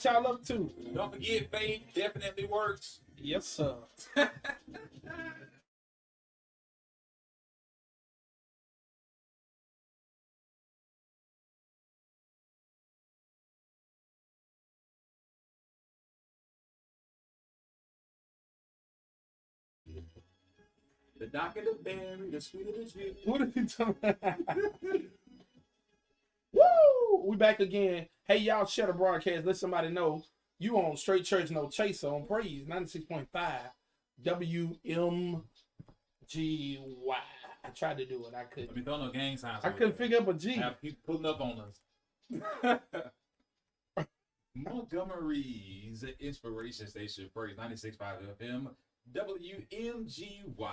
What y'all up to? Don't forget, faith definitely works. Yes, sir. The dock of the berry, the sweet of the sweet. What are you talking about? Woo! We back again. Hey, y'all, share the broadcast. Let somebody know you on Straight Church No Chaser on Praise 96.5 WMGY. I tried to do it. I couldn't. Let me throw no gang signs. I couldn't figure up a G. Have people pulling up on us. Montgomery's inspiration station, Praise 96.5 FM, WMGY.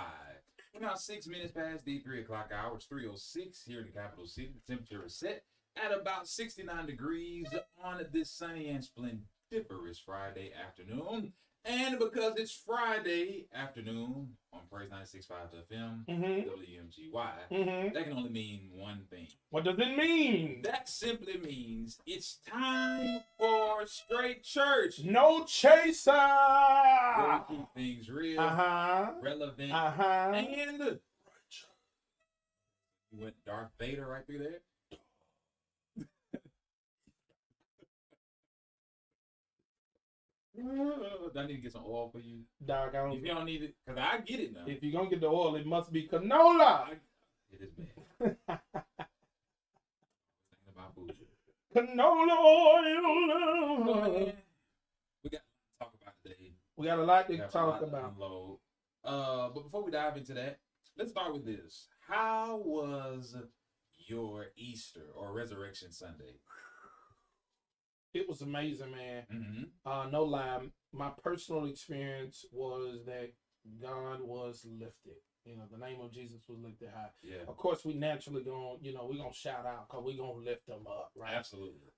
We're now 6 minutes past the 3 o'clock hour. It's 3:06 here in the capital city. The temperature is set at about 69 degrees on this sunny and splendiferous Friday afternoon. And because it's Friday afternoon on Praise 96.5 FM, WMGY, that can only mean one thing. What does it mean? That simply means it's time for Straight Church. No Chaser. Where we keep things real, relevant, and you went Darth Vader right through there. I need to get some oil for you. Dog, If you don't need it, because I get it now. If you're going to get the oil, it must be canola. It is bad. Thinking about bougie. Canola oil. We got to talk about today. We got a lot to We have a talk lot to about. unload. But before we dive into that, let's start with this. How was your Easter or Resurrection Sunday? It was amazing, man. Mm-hmm. No lie. My personal experience was that God was lifted. You know, the name of Jesus was lifted high. Yeah. Of course, we naturally we're gonna shout out because we're gonna lift them up, right? Absolutely.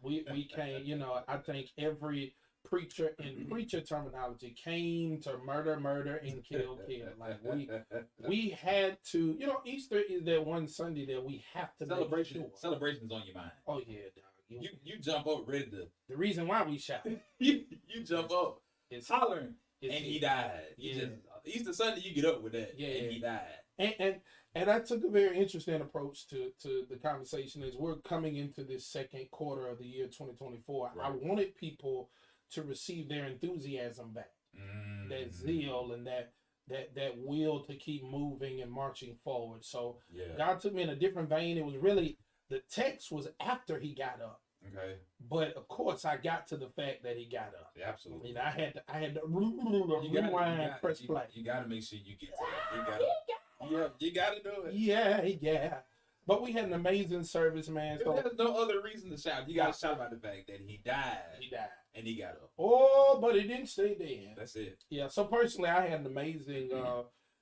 We can't, I think every preacher in preacher terminology came to murder, and kill. Like we had to, Easter is that one Sunday that we have to Celebration. make sure. Celebration's on your mind. Oh yeah, dog. You jump up ready to. The reason why we shout. you jump up. It's hollering. And he died. Yeah. Easter Sunday, you get up with that. Yeah. And he died. And I took a very interesting approach to the conversation as we're coming into this second quarter of the year 2024. Right. I wanted people to receive their enthusiasm back, that zeal and that will to keep moving and marching forward. So God took me in a different vein. It was really, the text was after he got up. Okay. But of course, I got to the fact that he got up. Yeah, absolutely. I had to rewind, press play. You got to make sure you get to that. You got to do it. Yeah. But we had an amazing service, man. So there's no other reason to shout. You got to shout about the fact that he died. And he got up. Oh, but it didn't stay there. That's it. Yeah. So personally, I had an amazing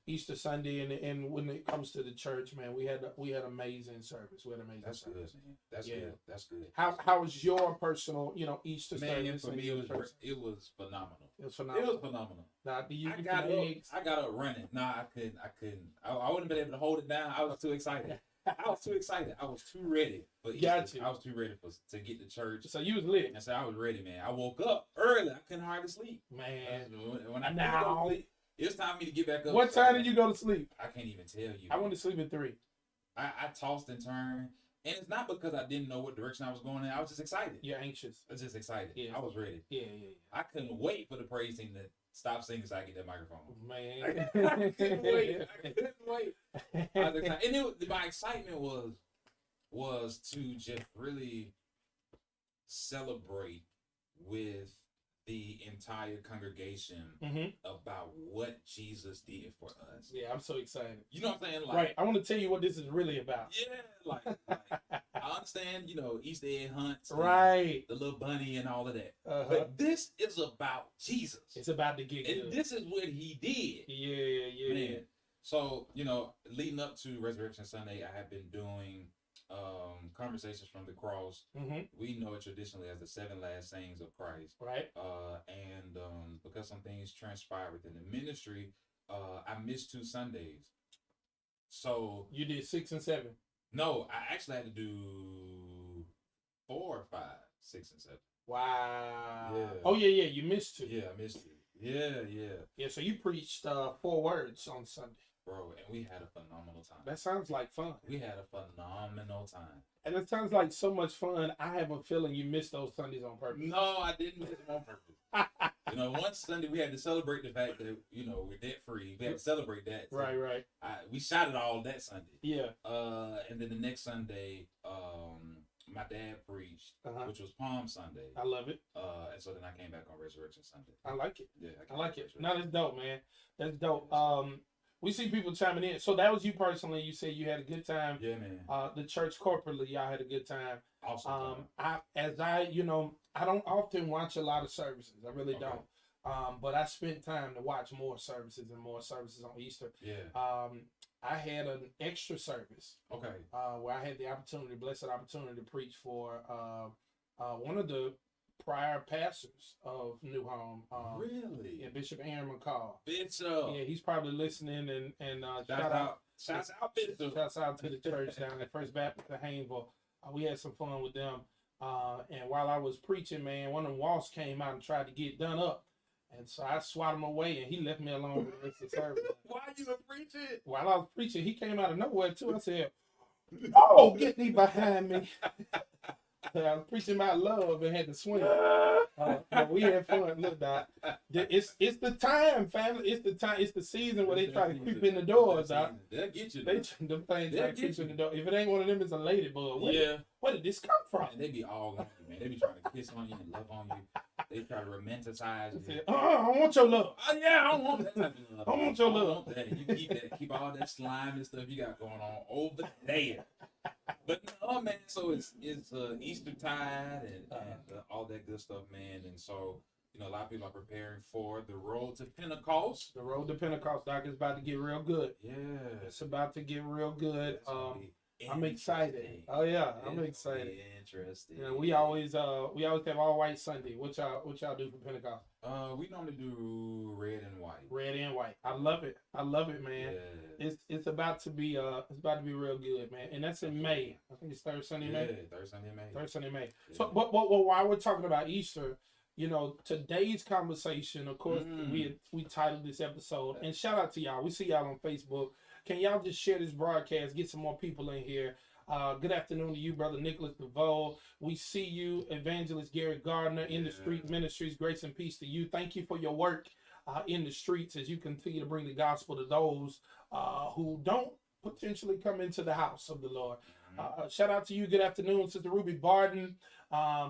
Easter Sunday, and when it comes to the church, man, we had amazing service. We had amazing. That's service. good, man. That's good. That's good. How was your personal, Easter service? For me, it was phenomenal. It was phenomenal. Now, I got up running. Nah, I couldn't. I wouldn't have been able to hold it down. I was too excited. I was too ready for Easter. I was too ready to get to church. So you was lit. And so I was ready, man. I woke up early. I couldn't hardly sleep. Man. When I go to sleep, it's time for me to get back up. What time did you go to sleep? I can't even tell you. I went to sleep at 3. I tossed and turned. And it's not because I didn't know what direction I was going in. I was just excited. You're anxious. I was just excited. Yeah. I was ready. Yeah. I couldn't wait for the praise team to stop singing so I get that microphone. Man. I couldn't wait. I was excited. And my excitement was to just really celebrate with the entire congregation about what Jesus did for us. Yeah, I'm so excited. You know what I'm saying? Like, right. I want to tell you what this is really about. Yeah, like I understand, Easter egg hunts, right? The little bunny and all of that. But this is about Jesus. It's about to get good. And this is what he did. Yeah. Man. So, leading up to Resurrection Sunday, I have been doing Conversations from the Cross. We know it traditionally as the 7 last sayings of Christ. Right. And because some things transpired within the ministry, I missed 2 Sundays. So you did 6 and 7? No, I actually had to do 4, 5, 6, and 7. Wow. Yeah. Oh yeah, you missed it. Yeah, I missed it. Yeah. So you preached 4 words on Sunday. Bro, and we had a phenomenal time. That sounds like fun. We had a phenomenal time. And it sounds like so much fun. I have a feeling you missed those Sundays on purpose. No, I didn't miss them on purpose. One Sunday we had to celebrate the fact that, we're debt free. We had to celebrate that. So Right. we shot it all that Sunday. Yeah. And then the next Sunday, my dad preached, which was Palm Sunday. I love it. And so then I came back on Resurrection Sunday. I like it. Yeah, I like it. No, that's dope, man. That's dope. We see people chiming in. So that was you personally. You said you had a good time. Yeah, man. The church corporately, y'all had a good time. Awesome. I don't often watch a lot of services. I really don't. But I spent time to watch more services on Easter. Yeah. I had an extra service. Okay. Where I had the blessed opportunity to preach for one of the prior pastors of New Home. Really? Yeah, Bishop Aaron McCall. Bishop. Yeah, he's probably listening and Shouts out, Bishop. Shouts out to the church down at First Baptist of Haynesville. We had some fun with them. And while I was preaching, man, one of them wasps came out and tried to get done up. And so I swatted him away, and he left me alone for the rest of the service. Why you were preaching? While I was preaching, he came out of nowhere, too. I said, "Oh, get thee behind me." I was preaching about love and had to swing. But we had fun. Look, Doc, it's the time, family. It's the time. It's the season where they try to creep in the doors, Doc. They'll get you. Them things try to creep in the door. If it ain't one of them, it's a ladybug. Where did this come from? And they be all on you, man. They be trying to kiss on you and love on you. They try to romanticize you. I want your love. Yeah, I don't want that type of love. I want your love. You keep all that slime and stuff you got going on over there. But no, man. So it's Easter tide and all that good stuff, man. And so a lot of people are preparing for the road to Pentecost. The road to Pentecost, Doc, is about to get real good. Yeah, it's about to get real good. I'm excited. Oh yeah, I'm excited. Interesting. We always have all white Sunday. What y'all do for Pentecost? We normally do red and white. Red and white. I love it, man. Yeah. It's about to be real good, man. And that's in May. I think it's third Sunday in May. Yeah, third Sunday in May. Yeah. So, but while we're talking about Easter, today's conversation, of course, we titled this episode, and shout out to y'all. We see y'all on Facebook. Can y'all just share this broadcast, get some more people in here? Good afternoon to you, Brother Nicholas DeVoe. We see you, Evangelist Garrett Gardner, in the Street Ministries. Grace and peace to you. Thank you for your work in the streets as you continue to bring the gospel to those who don't potentially come into the house of the Lord. Shout out to you. Good afternoon, Sister Ruby Barden.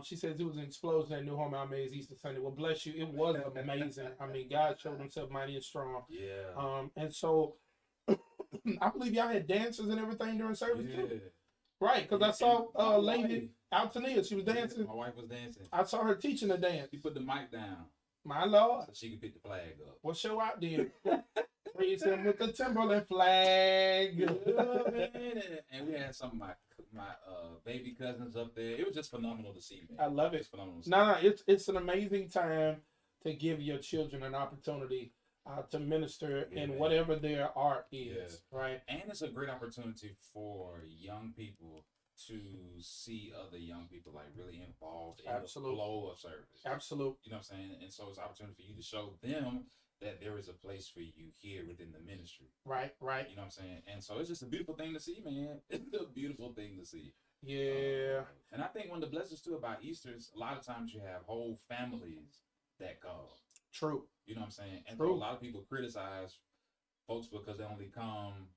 She says it was an explosion at New Home Almaids Easter Sunday. Well, bless you. It was amazing. I mean, God showed himself mighty and strong. Yeah. And so I believe y'all had dancers and everything during service too. Right, because I saw lady Altania. She was dancing. My wife was dancing. I saw her teaching the dance. She put the mic down. My Lord. So she could pick the flag up. Well, show out then. Praise him with the Timberland flag. And we had some of my baby cousins up there. It was just phenomenal to see, man. I love it. It's phenomenal. No, it's an amazing time to give your children an opportunity to minister in whatever their art is, right? And it's a great opportunity for young people to see other young people like really involved in the flow of service. Absolutely. You know what I'm saying? And so it's an opportunity for you to show them that there is a place for you here within the ministry. Right. You know what I'm saying? And so it's just a beautiful thing to see, man. It's a beautiful thing to see. Yeah. And I think one of the blessings too about Easter is a lot of times you have whole families that go. True. You know what I'm saying? And so a lot of people criticize folks because they only come,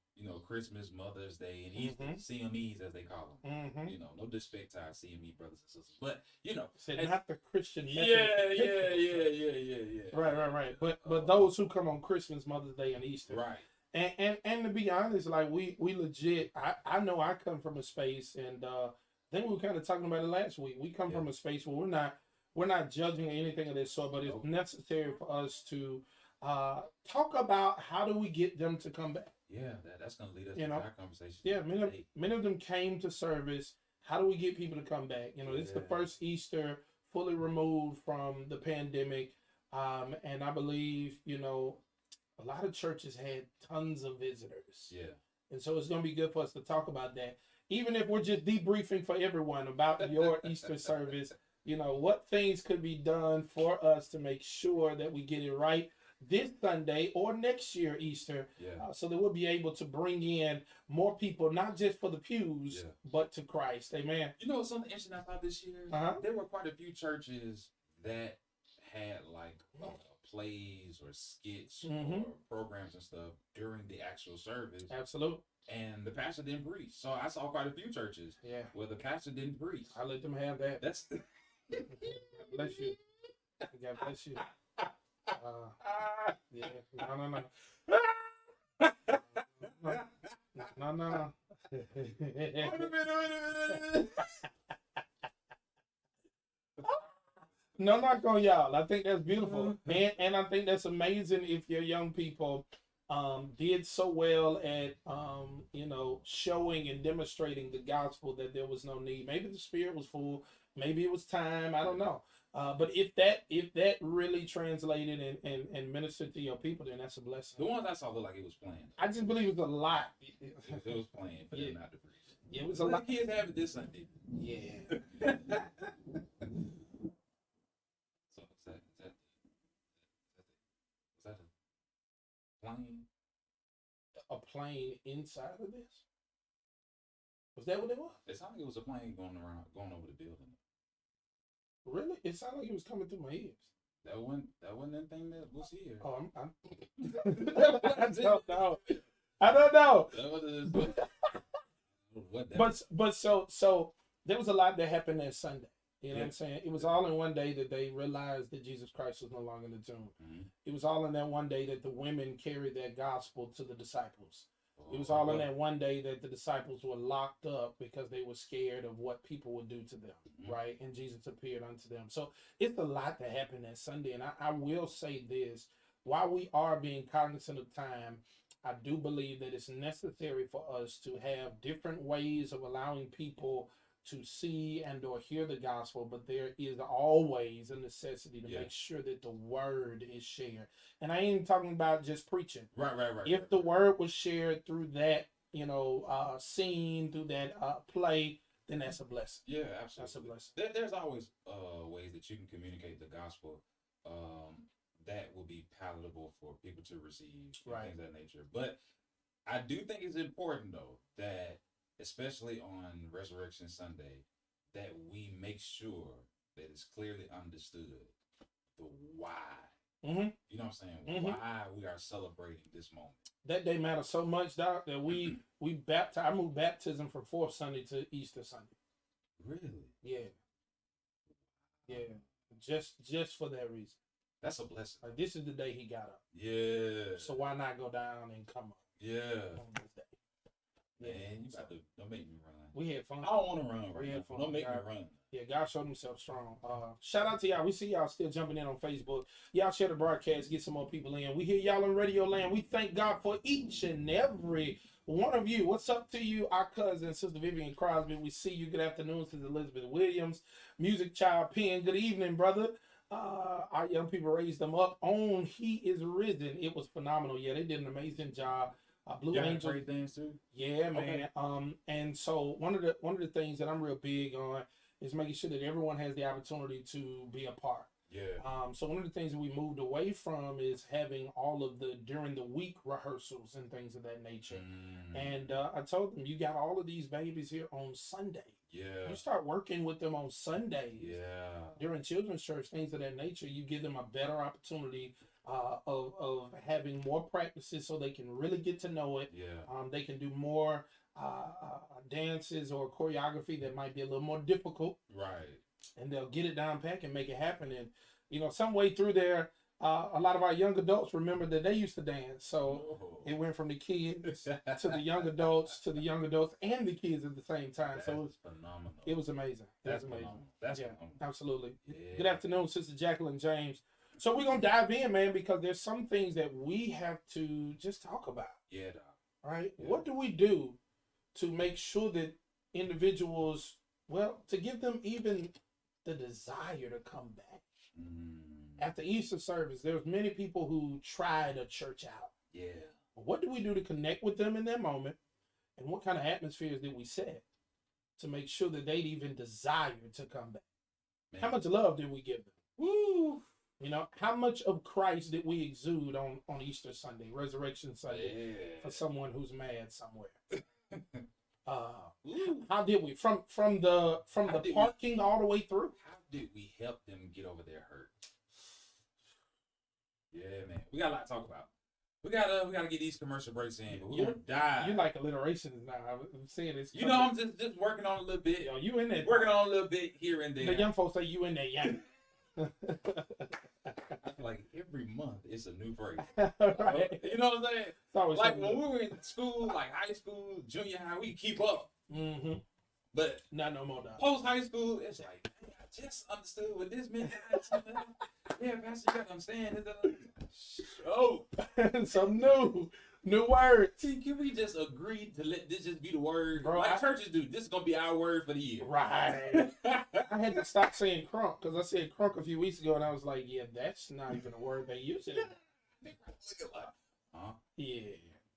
Christmas, Mother's Day, and Easter, CMEs as they call them. No disrespect to our CME brothers and sisters, but said not the Christian method. Yeah. Right. But those who come on Christmas, Mother's Day, and Easter. Right. And to be honest, like we legit, I know I come from a space, and I think we were kind of talking about it last week. We come from a space where we're not judging anything of this sort, but it's necessary for us to talk about how do we get them to come back. Yeah, that's going to lead us to our conversation. Yeah, many of them came to service. How do we get people to come back? It's the first Easter fully removed from the pandemic. And I believe, a lot of churches had tons of visitors. Yeah. And so it's going to be good for us to talk about that. Even if we're just debriefing for everyone about your Easter service, what things could be done for us to make sure that we get it right this Sunday or next year Easter, so that we'll be able to bring in more people, not just for the pews, but to Christ. Amen. You know something interesting I thought this year? There were quite a few churches that had like plays or skits or programs and stuff during the actual service. Absolutely. And the pastor didn't preach. So I saw quite a few churches where the pastor didn't preach. I let them have that. That's bless you. God bless you. Yeah. No. No. Wait a minute. No knock on y'all. I think that's beautiful. And I think that's amazing if your young people did so well at showing and demonstrating the gospel that there was no need. Maybe the spirit was full, maybe it was time, I don't know. But if that really translated and ministered to your people, then that's a blessing. The ones I saw looked like it was playing. I just believe it was a lot. It was playing, but they're not the preach. Yeah, it was a lot. Kids have it this Sunday. Yeah. So was that a plane? A plane inside of this? Was that what it was? It sounded like it was a plane going over the building. Really? It sounded like it was coming through my ears. That wasn't anything that was here. Oh, I don't know. But so there was a lot that happened that Sunday. You know what I'm saying? It was all in one day that they realized that Jesus Christ was no longer in the tomb. It was all in that one day that the women carried that gospel to the disciples. It was all in that one day that the disciples were locked up because they were scared of what people would do to them, right? And Jesus appeared unto them. So it's a lot that happened that Sunday. And I will say this, while we are being cognizant of time, I do believe that it's necessary for us to have different ways of allowing people to see and or hear the gospel, but there is always a necessity to make sure that the word is shared. And I ain't talking about just preaching. Right. If the word was shared through that, scene, through that play, then that's a blessing. Yeah, absolutely. That's a blessing. There's always ways that you can communicate the gospel that will be palatable for people to receive, right? Things of that nature. But I do think it's important though that, especially on Resurrection Sunday, that we make sure that it's clearly understood the why. You know what I'm saying? Why we are celebrating this moment. That day matters so much, Doc, that we baptize. I moved baptism from 4th Sunday to Easter Sunday. Really? Yeah. Just for that reason. That's a blessing. Like, this is the day he got up. Yeah. So why not go down and come up? Yeah. On this day. Man, you about to don't make me run. We had fun. I don't want to run right now. Don't make me run. Yeah, God showed himself strong. Shout out to y'all. We see y'all still jumping in on Facebook. Y'all share the broadcast, get some more people in. We hear y'all in Radio Land. We thank God for each and every one of you. What's up to you, our cousin, Sister Vivian Crosby? We see you. Good afternoon, Sister Elizabeth Williams. Music Child Penn. Good evening, brother. Our young people raised them up on He Is Risen. It was phenomenal. Yeah, they did an amazing job. Blue Angel. Great things too. Yeah, man. Okay. And so one of the things that I'm real big on is making sure that everyone has the opportunity to be a part. Yeah. So one of the things that we moved away from is having all of the during the week rehearsals and things of that nature. And I told them, you got all of these babies here on Sunday. Yeah. You start working with them on Sundays. Yeah. During children's church, things of that nature, you give them a better opportunity of having more practices so they can really get to know it. Yeah. They can do more dances or choreography that might be a little more difficult. Right. And they'll get it down pat and make it happen. And, some way through there, a lot of our young adults remember that they used to dance. So it went from the kids to the young adults and the kids at the same time. That's so it was phenomenal. It was amazing. That's amazing. Phenomenal. That's phenomenal. Absolutely. Yeah. Good afternoon, Sister Jacqueline James. So we're going to dive in, man, because there's some things that we have to just talk about. Yeah, Doc. Right? Yeah. What do we do to make sure that individuals, to give them even the desire to come back? After Easter service, there's many people who tried a church out. Yeah. What do we do to connect with them in that moment? And what kind of atmospheres did we set to make sure that they'd even desire to come back? Man. How much love did we give them? Woo! You know, how much of Christ did we exude on Easter Sunday, Resurrection Sunday, for someone who's mad somewhere? How did we from the parking all the way through? How did we help them get over their hurt? Yeah, man, we got a lot to talk about. We gotta get these commercial breaks in, but we're gonna die. You like alliterations now. I'm saying this. You know, I'm just working on a little bit. Yo, you in there? Working on a little bit here and there. The young folks say you in there, yeah. I feel like every month it's a new phrase. Right. You know what I'm saying? It's always like when we were in school, like high school, junior high, we keep up. Mm-hmm. But not no more, dog. Post high school, it's like, I just understood what this meant. Yeah, Pastor, you gotta understand. Oh, some new words. See, can we just agree to let this just be the word? Bro, like churches do. This is gonna be our word for the year. Right. I had to stop saying crunk because I said crunk a few weeks ago, and I was like, yeah, that's not even a word they use it.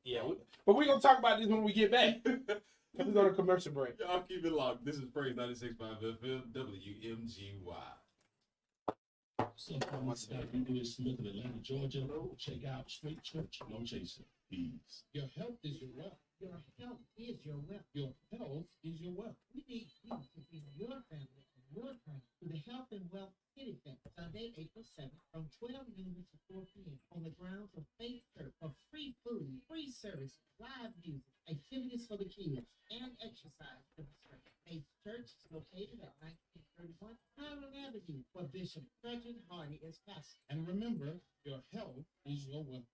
Yeah. But we're gonna talk about this when we get back. We're going to commercial break. Y'all keep it locked. This is Praise 96.5 FM WMGY. So what's that? You do is Smith of Atlanta, Georgia. Check out Straight Church, No Chaser. Peace. Your health is your wealth. Your health is your wealth. Your health is your wealth. We need you to bring your family and your friends to the Health and Wealth City Fest, Sunday, April 7th, from 12 noon to 4 p.m. on the grounds of Faith Church for free food, free service, live music, activities for the kids, and exercise demonstration. Faith Church is located at 1931 Highland Avenue, where Bishop Frederick Hardy is pastor. And remember, your health is your wealth.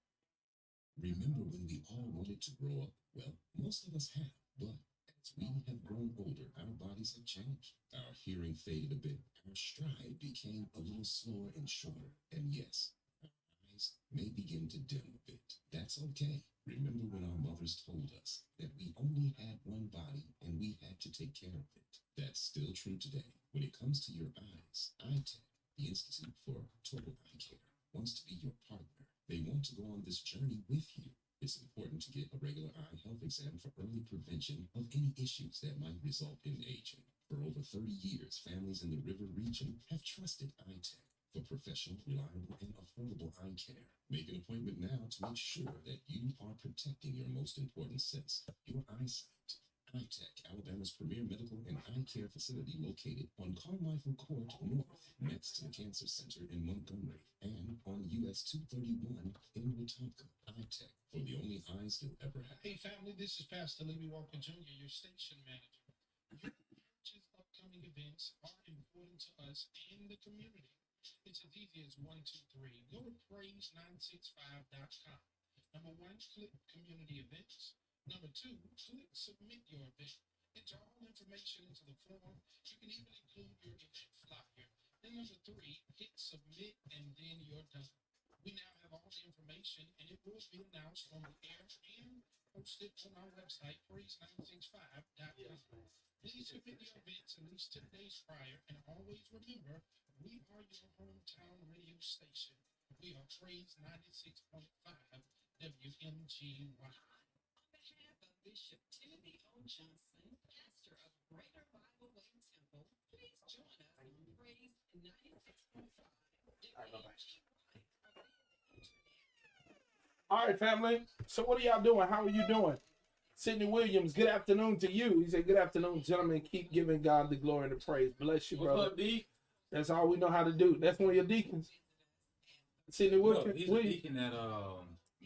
Remember when we all wanted to grow up? Well, most of us have, but as we have grown older, our bodies have changed. Our hearing faded a bit. Our stride became a little slower and shorter. And yes, our eyes may begin to dim a bit. That's okay. Remember when our mothers told us that we only had one body and we had to take care of it? That's still true today. When it comes to your eyes, iTech, the Institute for Total Eye Care, wants to be your partner. They want to go on this journey with you. It's important to get a regular eye health exam for early prevention of any issues that might result in aging. For over 30 years, families in the River region have trusted iTech for professional, reliable, and affordable eye care. Make an appointment now to make sure that you are protecting your most important sense, your eyesight. iTech, Alabama's premier medical and eye care facility located on Carmichael Court North, next to the Cancer Center in Montgomery, and on US 231 in Wetumpka. iTech, for the only eyes you'll ever have. Hey family, this is Pastor Libby Walker Jr., your station manager. Your church's upcoming events are important to us and the community. It's as easy as 1, 2, 3. Go to praise965.com. Number 1, click community events. Number 2, click submit your event. Enter all information into the form. You can even include your event flyer. Then number 3, hit submit, and then you're done. We now have all the information, and it will be announced on the air and posted on our website, praise965.com. Please submit your events at least 10 days prior, and always remember, we are your hometown radio station. We are Praise 96.5 WMGY. Bishop Timothy O. Johnson, pastor of Greater Bible Way Temple, please join us on Praise 96.5. All right, family. So what are y'all doing? How are you doing? Sidney Williams, good afternoon to you. He said, good afternoon, gentlemen. Keep giving God the glory and the praise. Bless you, brother. What's up, D? That's all we know how to do. That's one of your deacons. Sidney Williams. He's a deacon at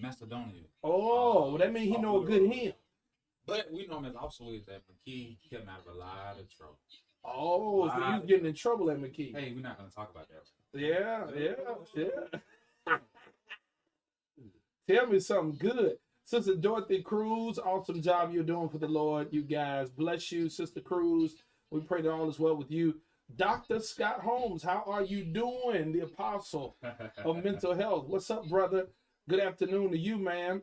Macedonia. Oh, well, that means he know a good hymn. But we know him as also is at McKee. He kept out of a lot of trouble. Oh, so you getting in trouble at McKee. Hey, we're not going to talk about that. Yeah. Tell me something good. Sister Dorothy Cruz, awesome job you're doing for the Lord, you guys. Bless you, Sister Cruz. We pray that all is well with you. Dr. Scott Holmes, how are you doing? The apostle of mental health. What's up, brother? Good afternoon to you, man.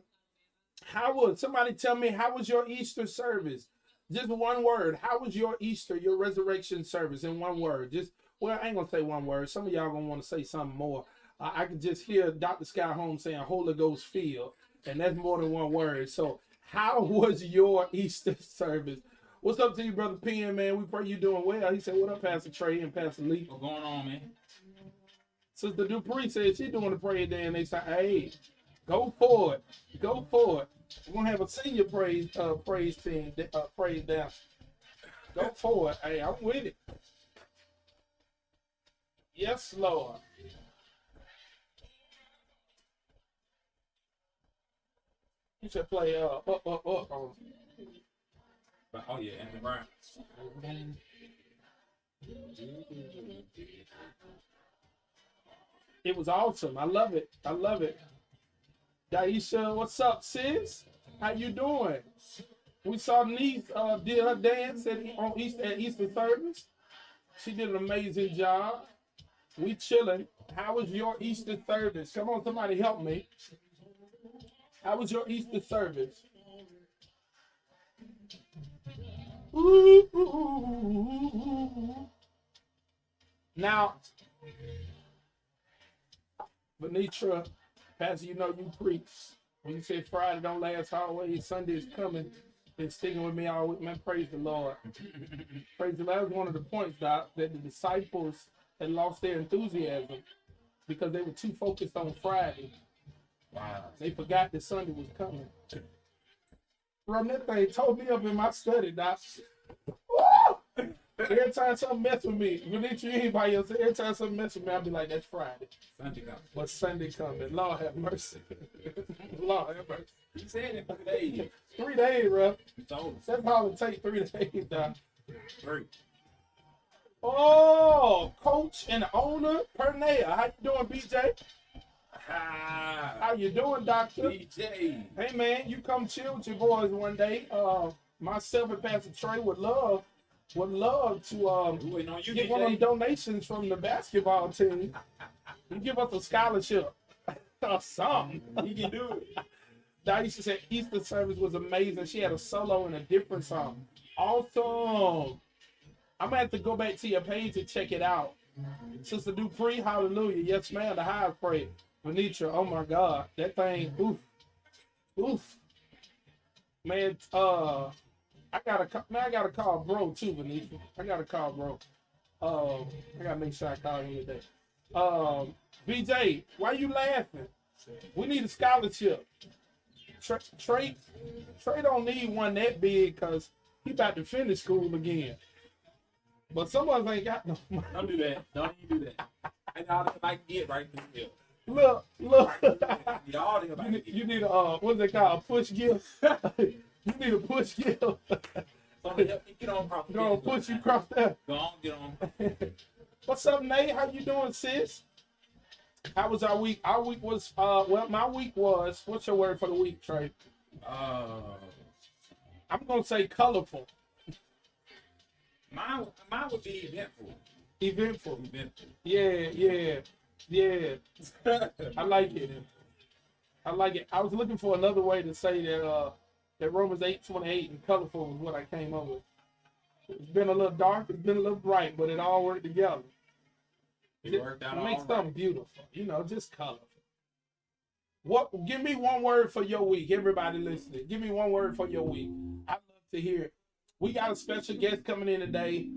Somebody tell me, how was your Easter service? Just one word. How was your Easter, your resurrection service in one word? Well, I ain't going to say one word. Some of y'all going to want to say something more. I can just hear Dr. Scott Holmes saying Holy Ghost filled, and that's more than one word. So how was your Easter service? What's up to you, Brother Penn, man? We pray you doing well. He said, what up, Pastor Trey and Pastor Lee? What's going on, man? Sister Dupree said she doing the prayer day, and they said, hey, go for it. Go for it. We're going to have a senior praise team, praise down. Go for it. Hey, I'm with it. Yes, Lord. You should play up. Oh yeah, Anthony Brown. It was awesome. I love it. I love it. Daisha, what's up, sis? How you doing? We saw Niece did her dance at Easter service. She did an amazing job. We chilling. How was your Easter service? Come on, somebody help me. How was your Easter service? Ooh. Now, Venetra, Pastor, you know you preach. When you said Friday don't last always, Sunday is coming. Been sticking with me all week, man. Praise the Lord. Praise the Lord. That was one of the points, Doc, that the disciples had lost their enthusiasm because they were too focused on Friday. Wow. They forgot that Sunday was coming. Bro, that thing tore me up in my study, Doc. Woo! Every time something mess with me, Venetia, anybody else, every time something mess with me, I'll be like, that's Friday. Sunday coming. But Sunday coming. Lord have mercy. Lord have mercy. He said it 3 days. 3 days, bro. He told us. That's all it takes, 3 days, Doc. 3. Oh, coach and owner, Pernaya. How you doing, BJ? Ah, How you doing, Doctor? DJ. Hey, man, you come chill with your boys one day. Myself and Pastor Trey would love to We waiting on you, get one of them DJ. donations from the basketball team. You give us a scholarship or something. He can do it. I used to say Easter service was amazing. She had a solo and a different song. Awesome. I'm gonna have to go back to your page and check it out. Sister Dupree, hallelujah. Yes, ma'am. The highest praise. Venetia, oh my God. That thing, oof. Oof. Man, I gotta call bro too, Venetia. I gotta call bro. I gotta make sure I call him today. BJ, why you laughing? We need a scholarship. Trey don't need one that big because he about to finish school again. But some of us ain't got no money. Don't do that. Don't even do that. And all that I can get right from here. Look. Y'all think about it. You need a what's it called? A push gift. You need a push gift. Somebody help me get on across the Go on, finish push you line. across there. Go on, get on. What's up, Nate? How you doing, sis? How was our week? Our week was well, my week was, what's your word for the week, Trey? I'm gonna say colorful. Mine would be eventful. Eventful. Eventful. Yeah. I like it. I was looking for another way to say that Romans 8:28 and colorful was what I came up with. It's been a little dark, it's been a little bright, but it all worked together. It worked out It all makes right. something beautiful, just colorful. What? Give me one word for your week, everybody listening. Give me one word for your week. I'd love to hear it. We got a special guest coming in today.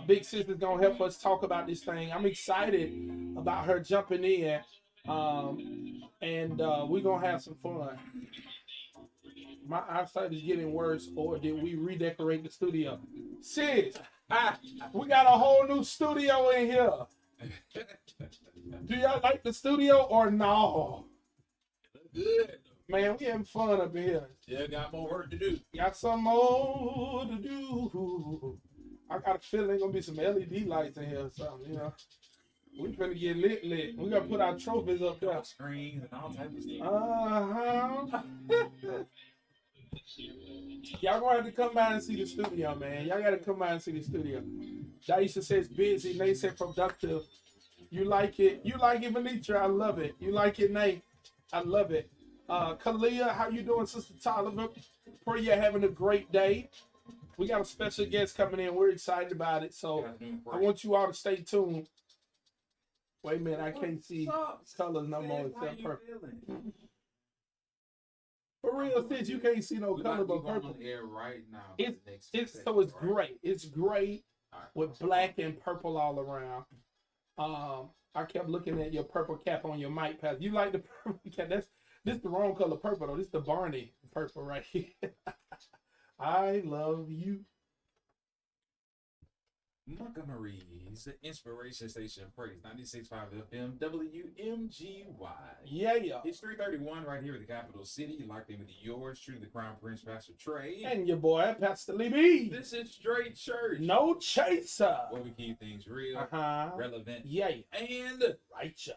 Big Sis is gonna help us talk about this thing. I'm excited about her jumping in, and we're gonna have some fun. My eyesight is getting worse, or did we redecorate the studio? Sis, we got a whole new studio in here. Do y'all like the studio or no? Good. Man, we having fun up in here. Still got more work to do. Got some more to do. I got a feeling there's gonna be some LED lights in here or something, We finna get lit. We gotta put our trophies up there. Screens and all types of stuff. Y'all gonna have to come by and see the studio, man. Y'all gotta come by and see the studio. Daisha says busy, Nate said productive. You like it? You like it, Venetia? I love it. You like it, Nate? I love it. Kalia, how you doing, Sister Tolliver? Pray you're having a great day. We got a special guest coming in. We're excited about it. So I want you all to stay tuned. Wait a minute, I can't see colors no more. Except purple. For real, since you can't see no We color about to but go on purple. the air right now. for It's the next it's segment, so it's right? gray. It's gray All right. with black and purple all around. I kept looking at your purple cap on your mic pad. You like the purple cap? This the wrong color purple though. This the Barney purple right here. I love you. Montgomery's Inspiration Station, Praise 96.5 FM, WMGY. Yeah. It's 3:31 right here in the capital city. Locked in with yours, true, the Crown Prince, Pastor Trey. And your boy, Pastor Lee B. This is Straight Church. No chaser. Where we keep things real, Uh-huh. relevant, Yeah. and Righteous.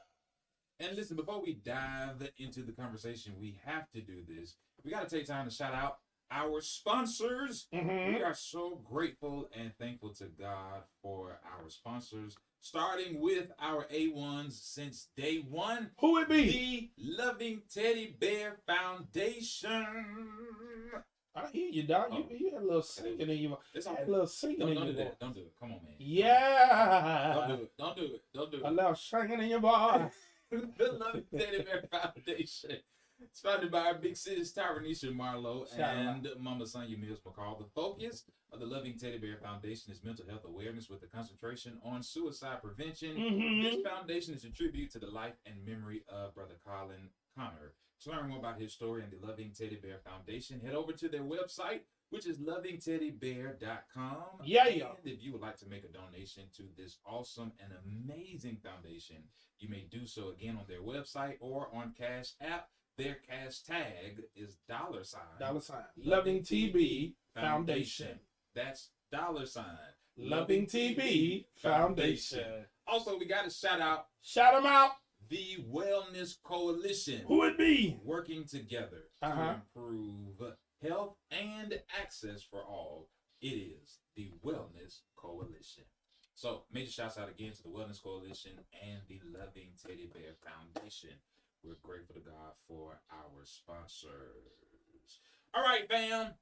And listen, before we dive into the conversation, we have to do this. We got to take time to shout out our sponsors. Mm-hmm. We are so grateful and thankful to God for our sponsors, starting with our A1s since day one. Who it be? The Loving Teddy Bear Foundation. I hear you, dog. Oh. You had a little singing in your It's you all had a little singing Don't in do your that. voice. Don't do it. Come on, man. Yeah. Don't do it. Don't do it. Don't do it. A little singing in your voice. The Loving Teddy Bear Foundation. It's founded by our big sis, Tyranisha Marlowe, Shout and Mama Sonia Mills McCall. The focus of the Loving Teddy Bear Foundation is mental health awareness with a concentration on suicide prevention. Mm-hmm. This foundation is a tribute to the life and memory of Brother Colin Connor. To learn more about his story and the Loving Teddy Bear Foundation, head over to their website, which is lovingteddybear.com. Yeah. And if you would like to make a donation to this awesome and amazing foundation, you may do so again on their website or on Cash App. Their cash tag is $. Loving TB Foundation. That's $. Loving TB Foundation. Also, we got to shout out Shout them out. the Wellness Coalition. Who it be? Working together Uh-huh. to improve health and access for all. It is the Wellness Coalition. So, major shouts out again to the Wellness Coalition and the Loving Teddy Bear Foundation. We're grateful to God for our sponsors. All right, fam.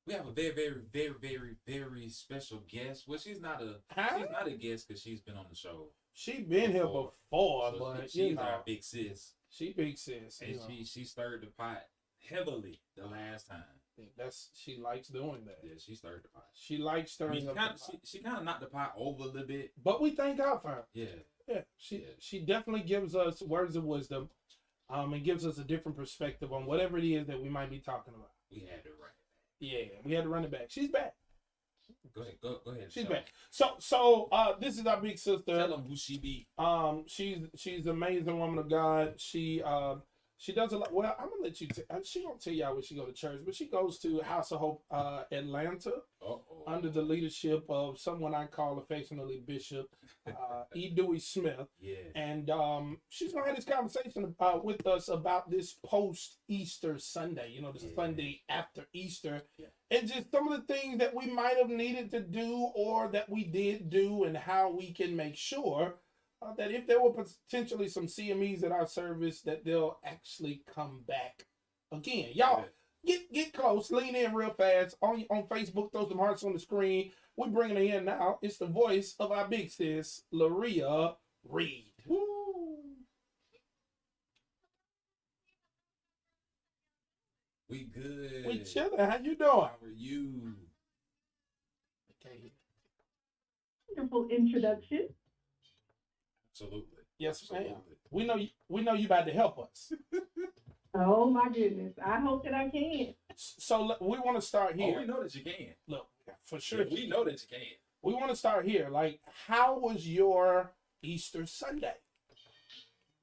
We have a very, very, very, very, very special guest. Well, she's not a guest because she's been on the show. She been here before, So but she's you know, our big sis. she big sis. And You know. she stirred the pot heavily the last time. She likes doing that. Yeah, she stirred the pot. She likes I stirring mean, up the pot. she kind of knocked the pot over a little bit. But we thank God for her. Yeah. Yeah, she definitely gives us words of wisdom, and gives us a different perspective on whatever it is that we might be talking about. We had to run it. Yeah, we had to run it back. She's back. Go ahead. Go ahead. She's tell back. So this is our big sister. Tell them who she be. She's an amazing woman of God. She does a lot. Well, I'm gonna let you. She won't tell y'all where she go to church, but she goes to House of Hope, Atlanta, under the leadership of someone I call affectionately Bishop E. Dewey Smith. Yeah. And she's gonna have this conversation with us about this post-Easter Sunday. You know, the Sunday after Easter, and just some of the things that we might have needed to do or that we did do, and how we can make sure that if there were potentially some CMEs at our service, that they'll actually come back again. Y'all, get close, lean in real fast. On Facebook, throw some hearts on the screen. We're bringing her in now. It's the voice of our big sis, Laria Reed. Woo. We good. We chilling. How you doing? How are you? Okay. Wonderful introduction. Absolutely. Yes, ma'am. Absolutely. We know you about to help us. Oh my goodness. I hope that I can. So we want to start Oh, here. we know that you can. Look, for sure. Yeah, we know that you can. We want to start here. Like, how was your Easter Sunday?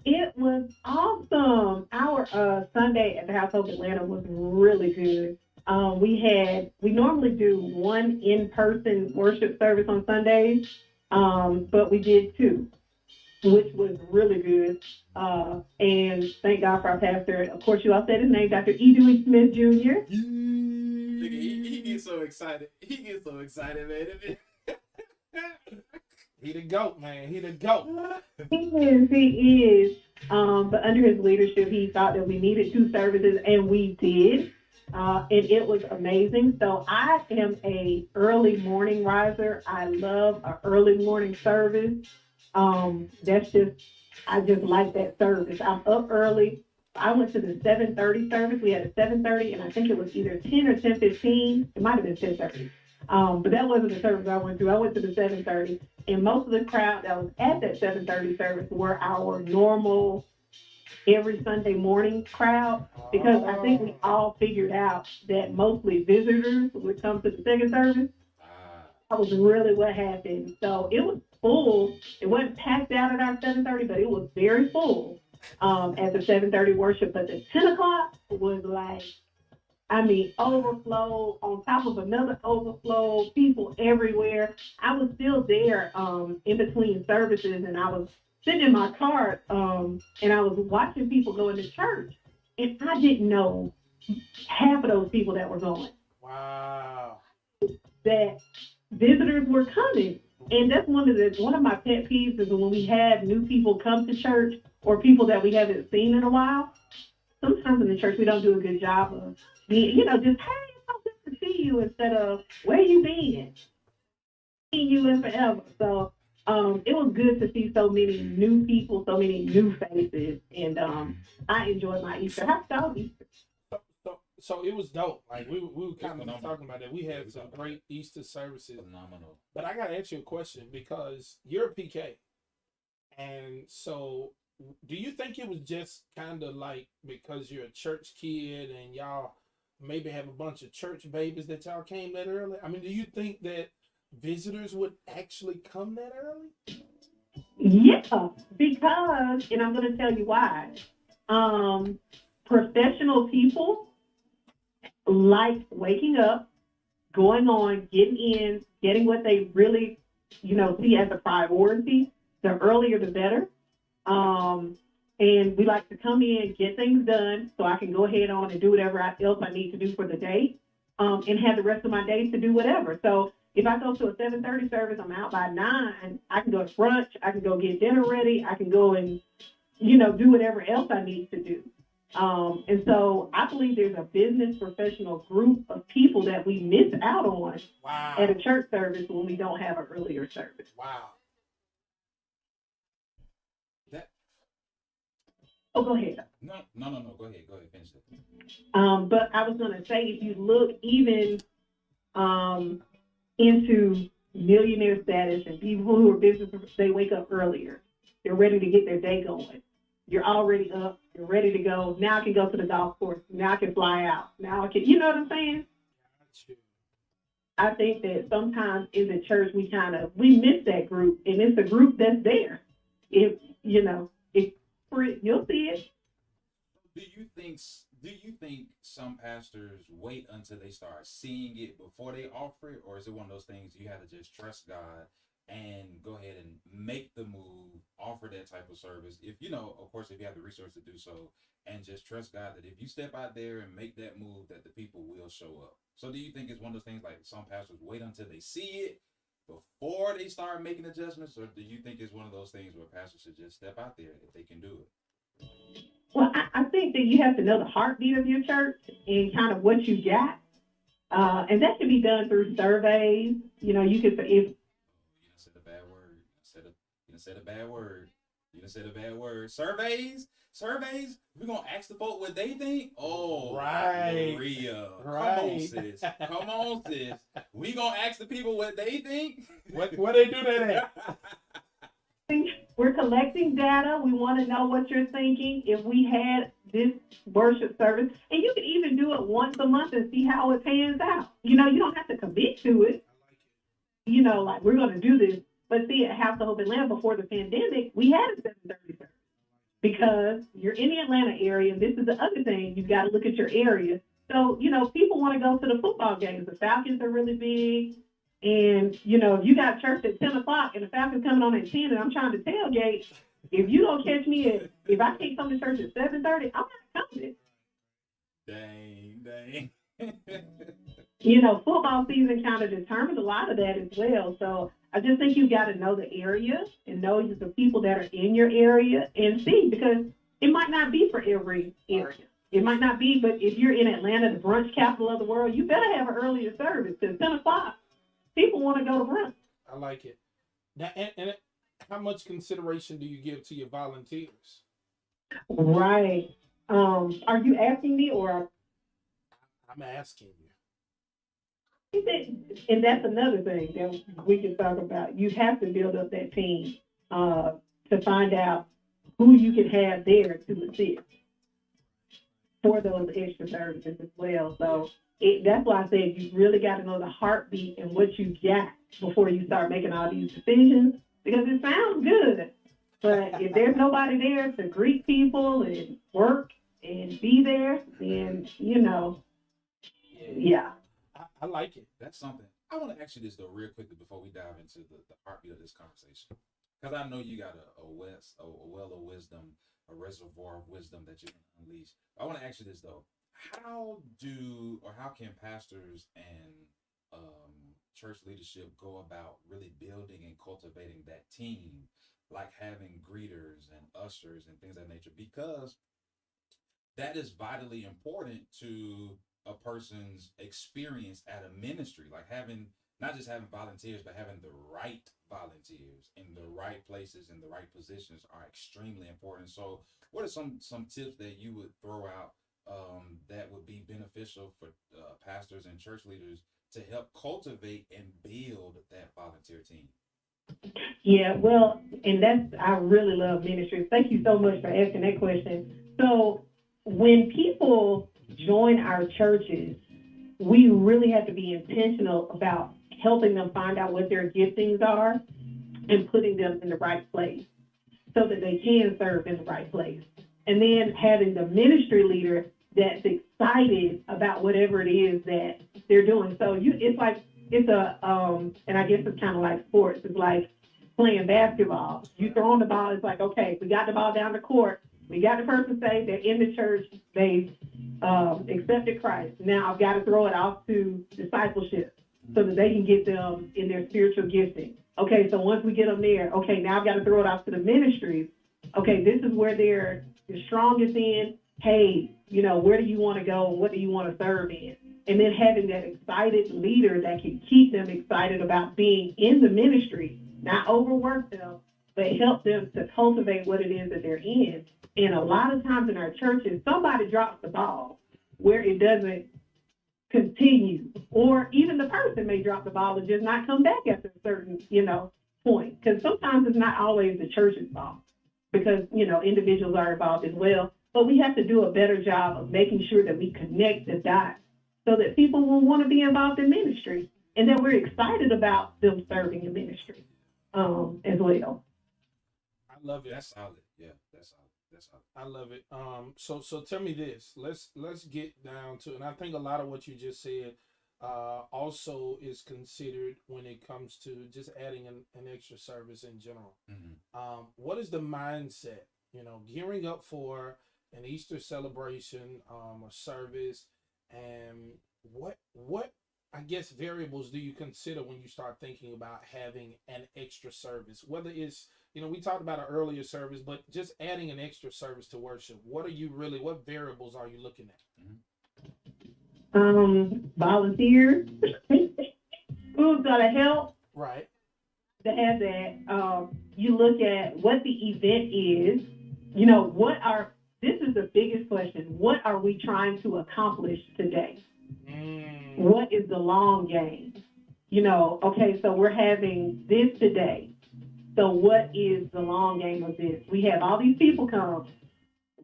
It was awesome. Our Sunday at the House of Atlanta was really good. We normally do one in-person worship service on Sundays, but we did two, which was really good. And thank God for our pastor. Of course, you all said his name, Dr. E. Dewey Smith Jr. Look, he gets so excited. He gets so excited, man. He the GOAT, man. He the GOAT. He is. But under his leadership, he thought that we needed two services, and we did. And it was amazing. So I am a early morning riser. I love an early morning service. I just like that service. I'm up early. I went to the 7:30 service. We had a 7:30, and I think it was either 10 or 10:15. It might have been 10:30. But that wasn't the service I went to. I went to the 7:30, and most of the crowd that was at that 7:30 service were our normal every Sunday morning crowd, because I think we all figured out that mostly visitors would come to the second service. That was really what happened. So it was full. It wasn't packed out at our 7:30, but it was very full at the 7:30 worship. But the 10 o'clock was like, I mean, overflow on top of another overflow, people everywhere. I was still there in between services, and I was sitting in my car and I was watching people go into church, and I didn't know half of those people that were going. Wow. That visitors were coming. And that's one of my pet peeves is when we have new people come to church or people that we haven't seen in a while. Sometimes in the church we don't do a good job of being, just, hey, it's so good to see you, instead of, where you been? Seen you in forever. So it was good to see so many new people, so many new faces, and I enjoyed my Easter. How about Easter? So it was dope. Like we were kind of talking about that. We had some great Easter services. Phenomenal. But I gotta ask you a question, because you're a PK, and so do you think it was just kind of like because you're a church kid and y'all maybe have a bunch of church babies that y'all came that early? I mean, do you think that visitors would actually come that early? Yeah, because, and I'm going to tell you why. Professional people like waking up, going on, getting in, getting what they really, see as a priority. The earlier, the better. And we like to come in, get things done, so I can go ahead on and do whatever else I need to do for the day, and have the rest of my day to do whatever. So if I go to a 7:30 service, I'm out by 9. I can go to brunch. I can go get dinner ready. I can go and, do whatever else I need to do. And so I believe there's a business professional group of people that we miss out on at a church service when we don't have an earlier service. Wow. Oh, go ahead. No. Go ahead. Finish it. But I was going to say, if you look even into millionaire status and people who are business, they wake up earlier. They're ready to get their day going. You're already up. You're ready to go. Now I can go to the golf course. Now I can fly out. Now I can, you know what I'm saying? I think that sometimes in the church we miss that group, and it's a group that's there. If you'll see it. Do you think some pastors wait until they start seeing it before they offer it, or is it one of those things you have to just trust God and go ahead and make the move, offer that type of service? If of course, if you have the resources to do so, and just trust God that if you step out there and make that move, that the people will show up. So do you think it's one of those things like some pastors wait until they see it before they start making adjustments, or do you think it's one of those things where pastors should just step out there if they can do it? Well, I think that you have to know the heartbeat of your church and kind of what you got. And that can be done through surveys. You could say, if... You said a bad word. You said a bad word. Surveys? We're going to ask the folk what they think? Oh, right. Maria. Right. Come on, sis. We going to ask the people what they think? What they do that at? We're collecting data. We want to know what you're thinking. If we had this worship service, and you can even do it once a month and see how it pans out. You don't have to commit to it. Like we're going to do this. But see, at House of Hope Atlanta before the pandemic, we had a 7:30 service because you're in the Atlanta area. And this is the other thing. You've got to look at your area. So, people want to go to the football games. The Falcons are really big. And, if you got church at 10 o'clock and the Falcons coming on at 10 and I'm trying to tailgate, if you don't catch me if I can't come to church at 7:30, I'm not coming. Dang. Football season kind of determines a lot of that as well. So I just think you got to know the area and know the people that are in your area and see, because it might not be for every area. It might not be, but if you're in Atlanta, the brunch capital of the world, you better have an earlier service because 10 o'clock. People want to go to brunch. I like it. Now, and how much consideration do you give to your volunteers? Right. Are you asking me or? I'm asking you. And that's another thing that we can talk about. You have to build up that team to find out who you can have there to assist for those extra services as well. So that's why I said you really got to know the heartbeat and what you got before you start making all these decisions, because it sounds good, but if there's nobody there to greet people and work and be there, then yeah. I like it. That's something. I want to ask you this though, real quickly, before we dive into the heartbeat of this conversation, because I know you got a well of wisdom, a reservoir of wisdom that you can unleash. I want to ask you this though: how can pastors and church leadership go about really building and cultivating that team, like having greeters and ushers and things of that nature? Because that is vitally important to a person's experience at a ministry, like not just having volunteers, but having the right volunteers in the right places and the right positions are extremely important. So what are some tips that you would throw out that would be beneficial for pastors and church leaders to help cultivate and build that volunteer team? Yeah, well, and I really love ministry. Thank you so much for asking that question. So when people join our churches, we really have to be intentional about helping them find out what their giftings are and putting them in the right place so that they can serve in the right place. And then having the ministry leader that's excited about whatever it is that they're doing. So and I guess it's kind of like sports. It's like playing basketball. You throw on the ball, it's like, okay, we got the ball down the court. We got the person say they're in the church, they accepted Christ. Now I've got to throw it off to discipleship so that they can get them in their spiritual gifting. Okay, so once we get them there, okay, now I've got to throw it off to the ministries. Okay, this is where they're the strongest in. Hey, where do you want to go and what do you want to serve in? And then having that excited leader that can keep them excited about being in the ministry, not overwork them, but help them to cultivate what it is that they're in. And a lot of times in our churches, somebody drops the ball where it doesn't continue, or even the person may drop the ball and just not come back after a certain, point. Because sometimes it's not always the church's fault, because, individuals are involved as well. But we have to do a better job of making sure that we connect the dots so that people will want to be involved in ministry and that we're excited about them serving in ministry as well. I love it. That's solid. Yeah, that's solid. I love it. So tell me this. Let's get down to, and I think a lot of what you just said also is considered when it comes to just adding an extra service in general. Mm-hmm. What is the mindset? Gearing up for an Easter celebration, a service, and what I guess variables do you consider when you start thinking about having an extra service? Whether it's, we talked about an earlier service, but just adding an extra service to worship. What variables are you looking at? Volunteers. Who's gonna help? Right. To have that. You look at what the event is. This is the biggest question. What are we trying to accomplish today? What is the long game? Okay, so we're having this today. So what is the long game of this? We have all these people come.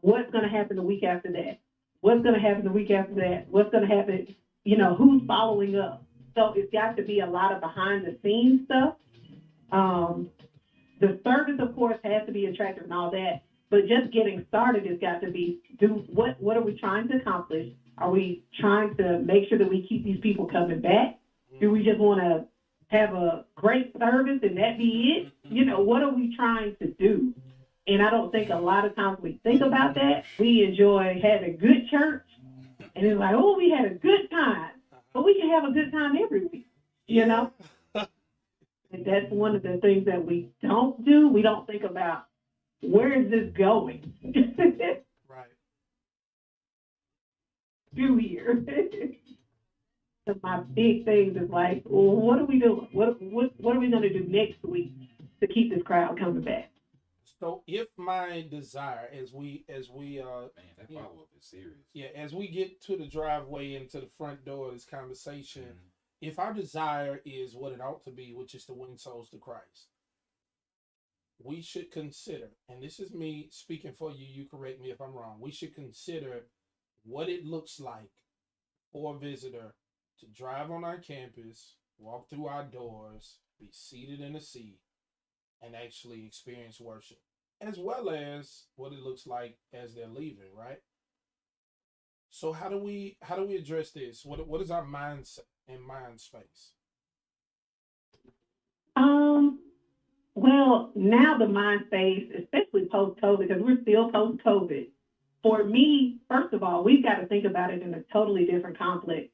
What's going to happen the week after that? What's going to happen the week after that? What's going to happen? Who's following up? So it's got to be a lot of behind the scenes stuff. The service, of course, has to be attractive and all that. But just getting started has got to be, what are we trying to accomplish? Are we trying to make sure that we keep these people coming back? Do we just want to have a great service and that be it? What are we trying to do? And I don't think a lot of times we think about that. We enjoy having good church, and it's like, oh, we had a good time. But we can have a good time every week, And that's one of the things that we don't do. We don't think about, where is this going? Right. Do here. So my big thing is like, well, what are we doing? What are we going to do next week to keep this crowd coming back? So if my desire, as we Man, that yeah, follow up is serious. yeah, as we get to the driveway and to the front door of this conversation, Mhm. if our desire is what it ought to be, which is to win souls to Christ, we should consider, and this is me speaking for you, you correct me if I'm wrong, we should consider what it looks like for a visitor to drive on our campus, walk through our doors, be seated in a seat, and actually experience worship, as well as what it looks like as they're leaving, right? So how do we address this? What is our mindset and mind space? Well, now the mind space, especially post-COVID, because we're still post-COVID. For me, first of all, we've got to think about it in a totally different context.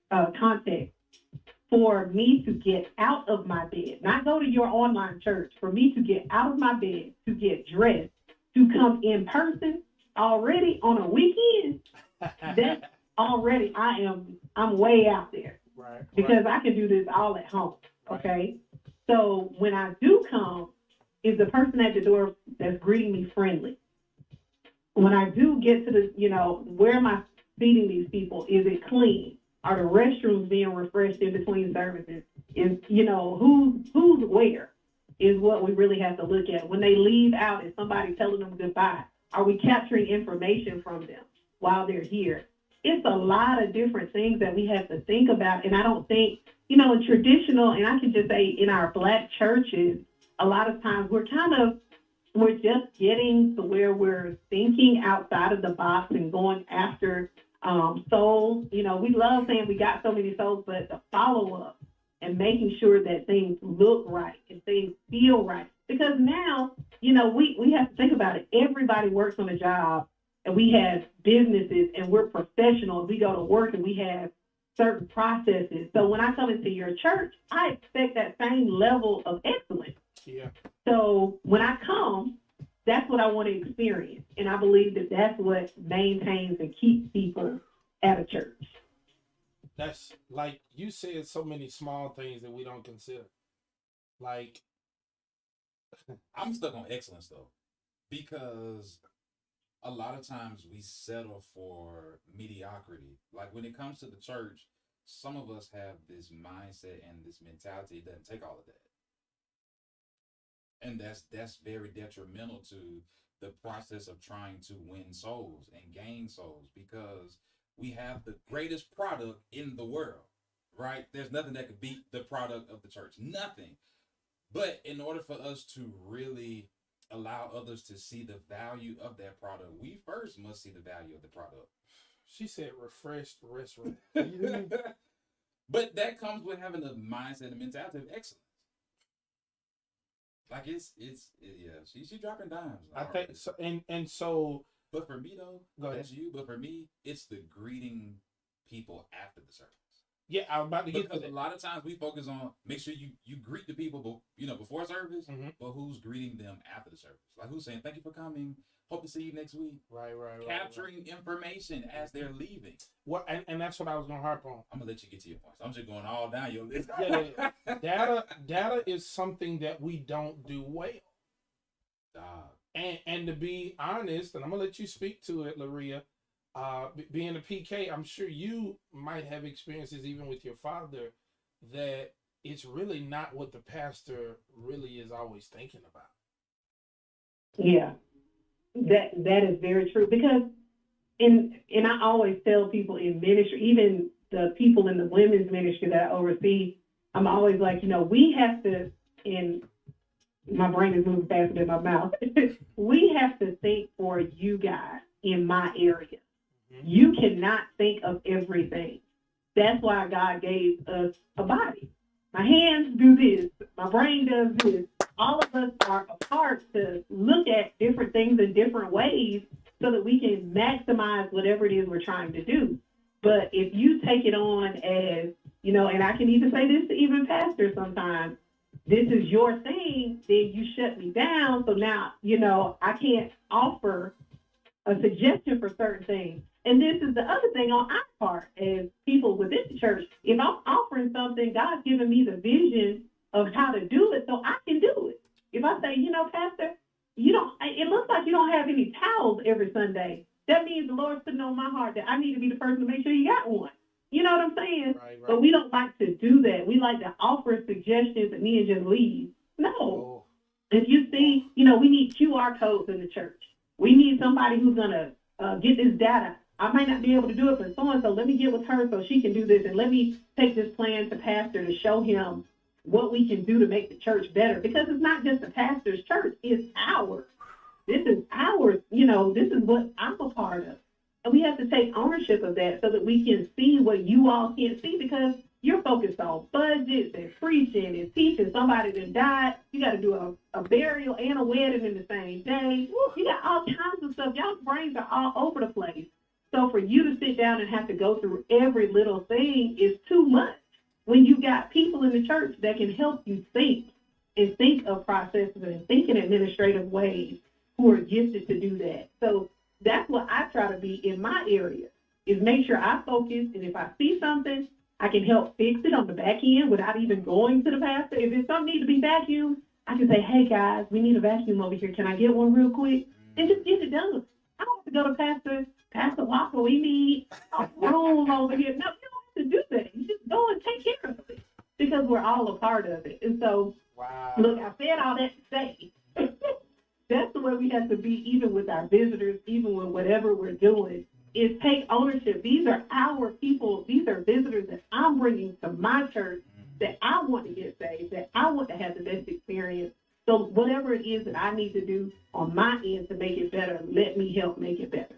For me to get out of my bed, not go to your online church, for me to get out of my bed, to get dressed, to come in person already on a weekend, that's already, I'm way out there. Right. Because I can do this all at home. Okay. So when I do come, is the person at the door that's greeting me friendly? When I do get to the, where am I feeding these people? Is it clean? Are the restrooms being refreshed in between services? Is, who's where is what we really have to look at. When they leave out, is somebody telling them goodbye? Are we capturing information from them while they're here? It's a lot of different things that we have to think about. And I don't think, in traditional, and I can just say in our Black churches, a lot of times we're just getting to where we're thinking outside of the box and going after souls. We love saying we got so many souls, but the follow-up and making sure that things look right and things feel right. Because now, we have to think about it. Everybody works on a job, and we have businesses, and we're professionals. We go to work, and we have certain processes. So when I come into your church, I expect that same level of excellence. Yeah. So when I come, that's what I want to experience. And I believe that that's what maintains and keeps people at a church. That's like you said, so many small things that we don't consider. Like, I'm stuck on excellence though, because a lot of times we settle for mediocrity. Like when it comes to the church, some of us have this mindset and this mentality. It doesn't take all of that. And that's very detrimental to the process of trying to win souls and gain souls, because we have the greatest product in the world, right? There's nothing that could beat the product of the church. Nothing. But in order for us to really allow others to see the value of that product, we first must see the value of the product. She said refreshed restaurant. But that comes with having a mindset and mentality of excellence. Like she's dropping dimes. I think so, and so. But for me though, that's you. But for me, it's the greeting people after the service. Yeah, I was about to get because to that. A lot of times we focus on make sure you greet the people, before service, but who's greeting them after the service? Like who's saying thank you for coming, hope to see you next week. Right. Capturing information as they're leaving. What and that's what I was gonna harp on. I'm gonna let you get to your points. I'm just going all down your list. Yeah. Data is something that we don't do well. And to be honest, and I'm gonna let you speak to it, Laria. Being a PK, I'm sure you might have experiences even with your father that it's really not what the pastor really is always thinking about. Yeah, that is very true, because and I always tell people in ministry, even the people in the women's ministry that I oversee, I'm always like, we have to, and my brain is moving faster than my mouth. We have to think for you guys in my area. You cannot think of everything. That's why God gave us a body. My hands do this. My brain does this. All of us are a part to look at different things in different ways so that we can maximize whatever it is we're trying to do. But if you take it on as, and I can even say this to even pastors sometimes, this is your thing, then you shut me down. So now, I can't offer a suggestion for certain things. And this is the other thing on our part as people within the church. If I'm offering something, God's given me the vision of how to do it, so I can do it. If I say, Pastor, it looks like you don't have any towels every Sunday. That means the Lord's putting on my heart that I need to be the person to make sure you got one. You know what I'm saying? Right. But we don't like to do that. We like to offer suggestions and then just leave. No. Oh, If you see, we need QR codes in the church. We need somebody who's going to get this data. I might not be able to do it for so-and-so. Let me get with her so she can do this. And let me take this plan to pastor to show him what we can do to make the church better. Because it's not just the pastor's church. It's ours. This is ours. This is what I'm a part of. And we have to take ownership of that so that we can see what you all can't see, because you're focused on budgets and preaching and teaching. Somebody that died, you got to do a burial and a wedding in the same day. You got all kinds of stuff. Y'all's brains are all over the place. So for you to sit down and have to go through every little thing is too much when you got people in the church that can help you think and think of processes and think in administrative ways who are gifted to do that. So that's what I try to be in my area, is make sure I focus, and if I see something, I can help fix it on the back end without even going to the pastor. If it's something need to be vacuumed, I can say, hey guys, we need a vacuum over here. Can I get one real quick? And just get it done. I don't have to go to Pastor Walker, we need a room over here. No, you don't have to do that. You just go and take care of it, because we're all a part of it. And so, wow. Look, I said all that to say, that's the way we have to be, even with our visitors, even with whatever we're doing, is take ownership. These are our people. These are visitors that I'm bringing to my church, that I want to get saved, that I want to have the best experience. So whatever it is that I need to do on my end to make it better, let me help make it better.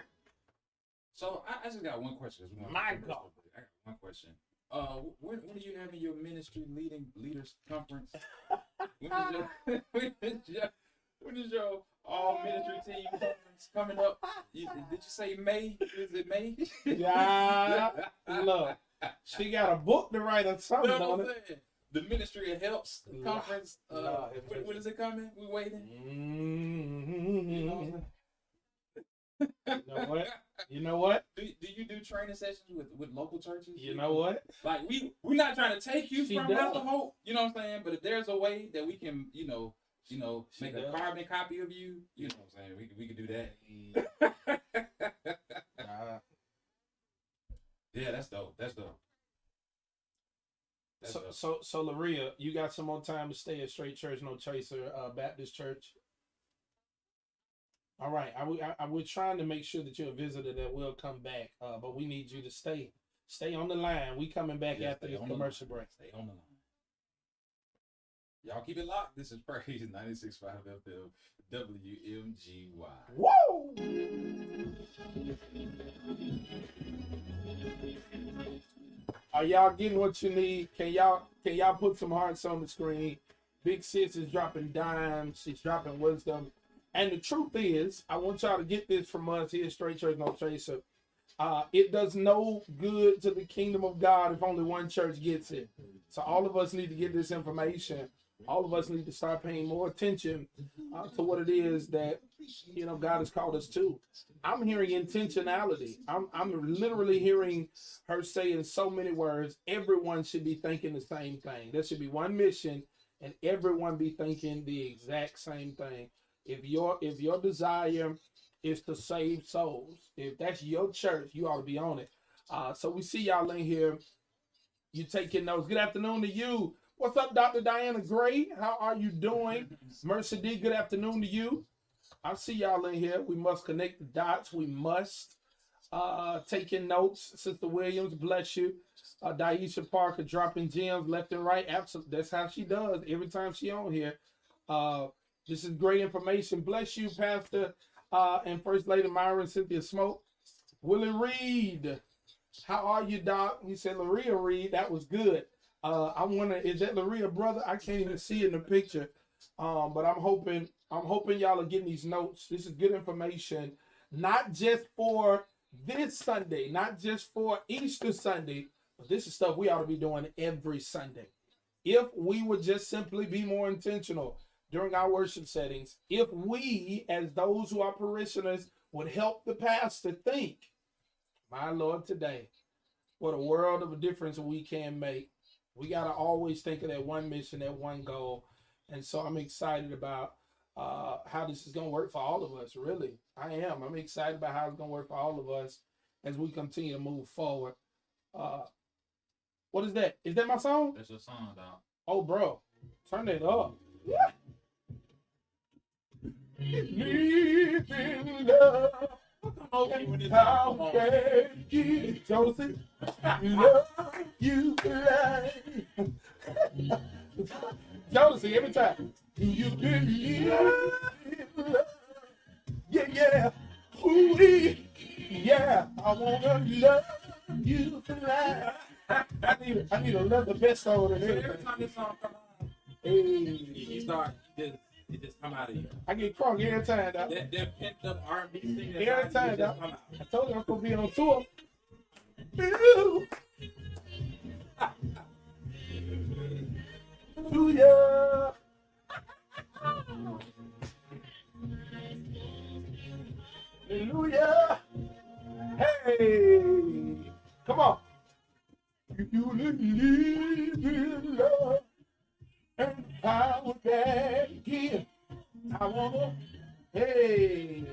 So I just got one question. My God. I got one question. When are you having your ministry leaders conference? When is your all ministry team conference coming up? Did you say May? Is it May? Yeah. Look, she got a book to write or something on it. The Ministry of Helps conference. When is it coming? We waiting. You know what? Do you do training sessions with local churches? You know what? Like we're not trying to take you She from does. House of Hope. You know what I'm saying? But if there's a way that we can, make a carbon copy of you, you know what I'm saying? We could do that. Yeah, that's dope. That's dope. So Laria, you got some more time to stay at Straight Church No Chaser Baptist Church? All right. We're trying to make sure that you're a visitor that will come back, but we need you to stay on the line. We coming back after this commercial break. Stay on the line. Y'all keep it locked. This is Praise 96.5 FM WMGY. Whoa! Are y'all getting what you need? Can y'all put some hearts on the screen? Big Sis is dropping dimes. She's dropping wisdom. And the truth is, I want y'all to get this from us here at Straight Church No Chaser. It does no good to the kingdom of God if only one church gets it. So all of us need to get this information. All of us need to start paying more attention to what it is that God has called us to. I'm hearing intentionality. I'm literally hearing her say in so many words, everyone should be thinking the same thing. There should be one mission, and everyone be thinking the exact same thing. If your desire is to save souls, if that's your church, you ought to be on it. So we see y'all in here. You taking notes. Good afternoon to you. What's up, Dr. Diana Gray? How are you doing? Mercy D, good afternoon to you. I see y'all in here. We must connect the dots. We must. Taking notes. Sister Williams, bless you. Daisha Parker dropping gems left and right. Absolutely. That's how she does every time she on here. This is great information. Bless you, Pastor and First Lady Myron Cynthia Smoke. Willie Reed. How are you, Doc? He said Laria Reed. That was good. I wonder, is that Laria brother? I can't even see it in the picture. But I'm hoping y'all are getting these notes. This is good information, not just for this Sunday, not just for Easter Sunday, but this is stuff we ought to be doing every Sunday. If we would just simply be more intentional during our worship settings, if we, as those who are parishioners, would help the pastor think, my Lord, today, what a world of a difference we can make. We got to always think of that one mission, that one goal. And so I'm excited about how this is gonna work for all of us. Really, I am. I'm excited about how it's gonna work for all of us as we continue to move forward. What is that? Is that my song? That's your song, dog. Oh, bro, turn that up. Live in love. How can you, Joseph, love you like Joseph every time? Do you believe in love? Yeah, yeah. Ooh, yeah. I wanna love you tonight. I need another best over there. Every time this song come on, Hey, you start it just come out of you. I get crunk every time, dog. That pent up R&B thing. Every time, dog. come out. I told you I'm gonna be on tour. Ooh. Hallelujah. Hallelujah. Hey, come on. You live in love and power that give. I wanna, hey.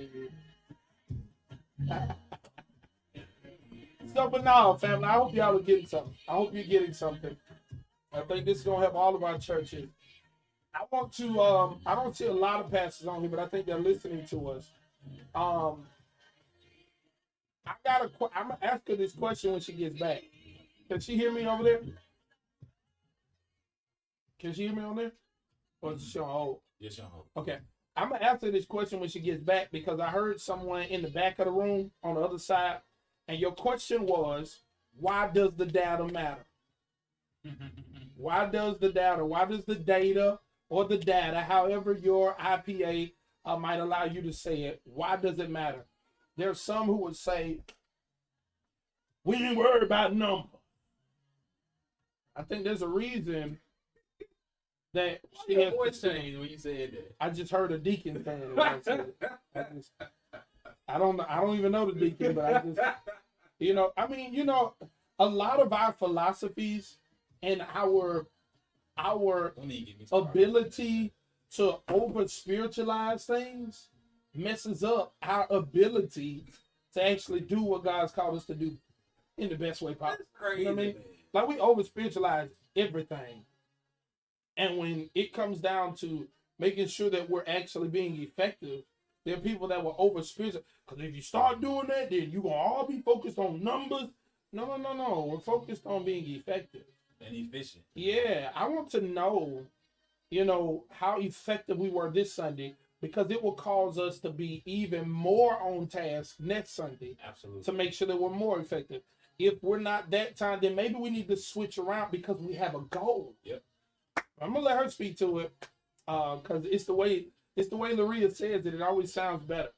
So, but now, family, I hope y'all are getting something. I hope you're getting something. I think this is gonna help all of our churches. I want to, I don't see a lot of pastors on here, but I think they're listening to us. I'm gonna ask her this question when she gets back. Can she hear me over there? Can she hear me on there? Or is she on hold? Yes, your hope. Okay. I'm gonna ask her this question when she gets back because I heard someone in the back of the room on the other side, and your question was, why does the data matter? Why does the data? Why does the data or the data, however your IPA might allow you to say it, why does it matter? There's some who would say, we ain't worried about number. I think there's a reason that she Your has voice changed when you said that. I just heard a deacon saying it. When I said it. I don't even know the deacon, but I just, I mean, a lot of our philosophies and our Don't even get me started. ability to over spiritualize things messes up our ability to actually do what God's called us to do in the best way possible. That's crazy. You know what I mean? Man. Like we over spiritualize everything. And when it comes down to making sure that we're actually being effective, there are people that will over spiritual. Because if you start doing that, then you're going to all be focused on numbers. No. We're focused on being effective. And efficient. Yeah, I want to know, how effective we were this Sunday because it will cause us to be even more on task next Sunday Absolutely. to make sure that we're more effective. If we're not that time, then maybe we need to switch around because we have a goal. Yep. I'm gonna let her speak to it because it's the way Laria says it. It always sounds better.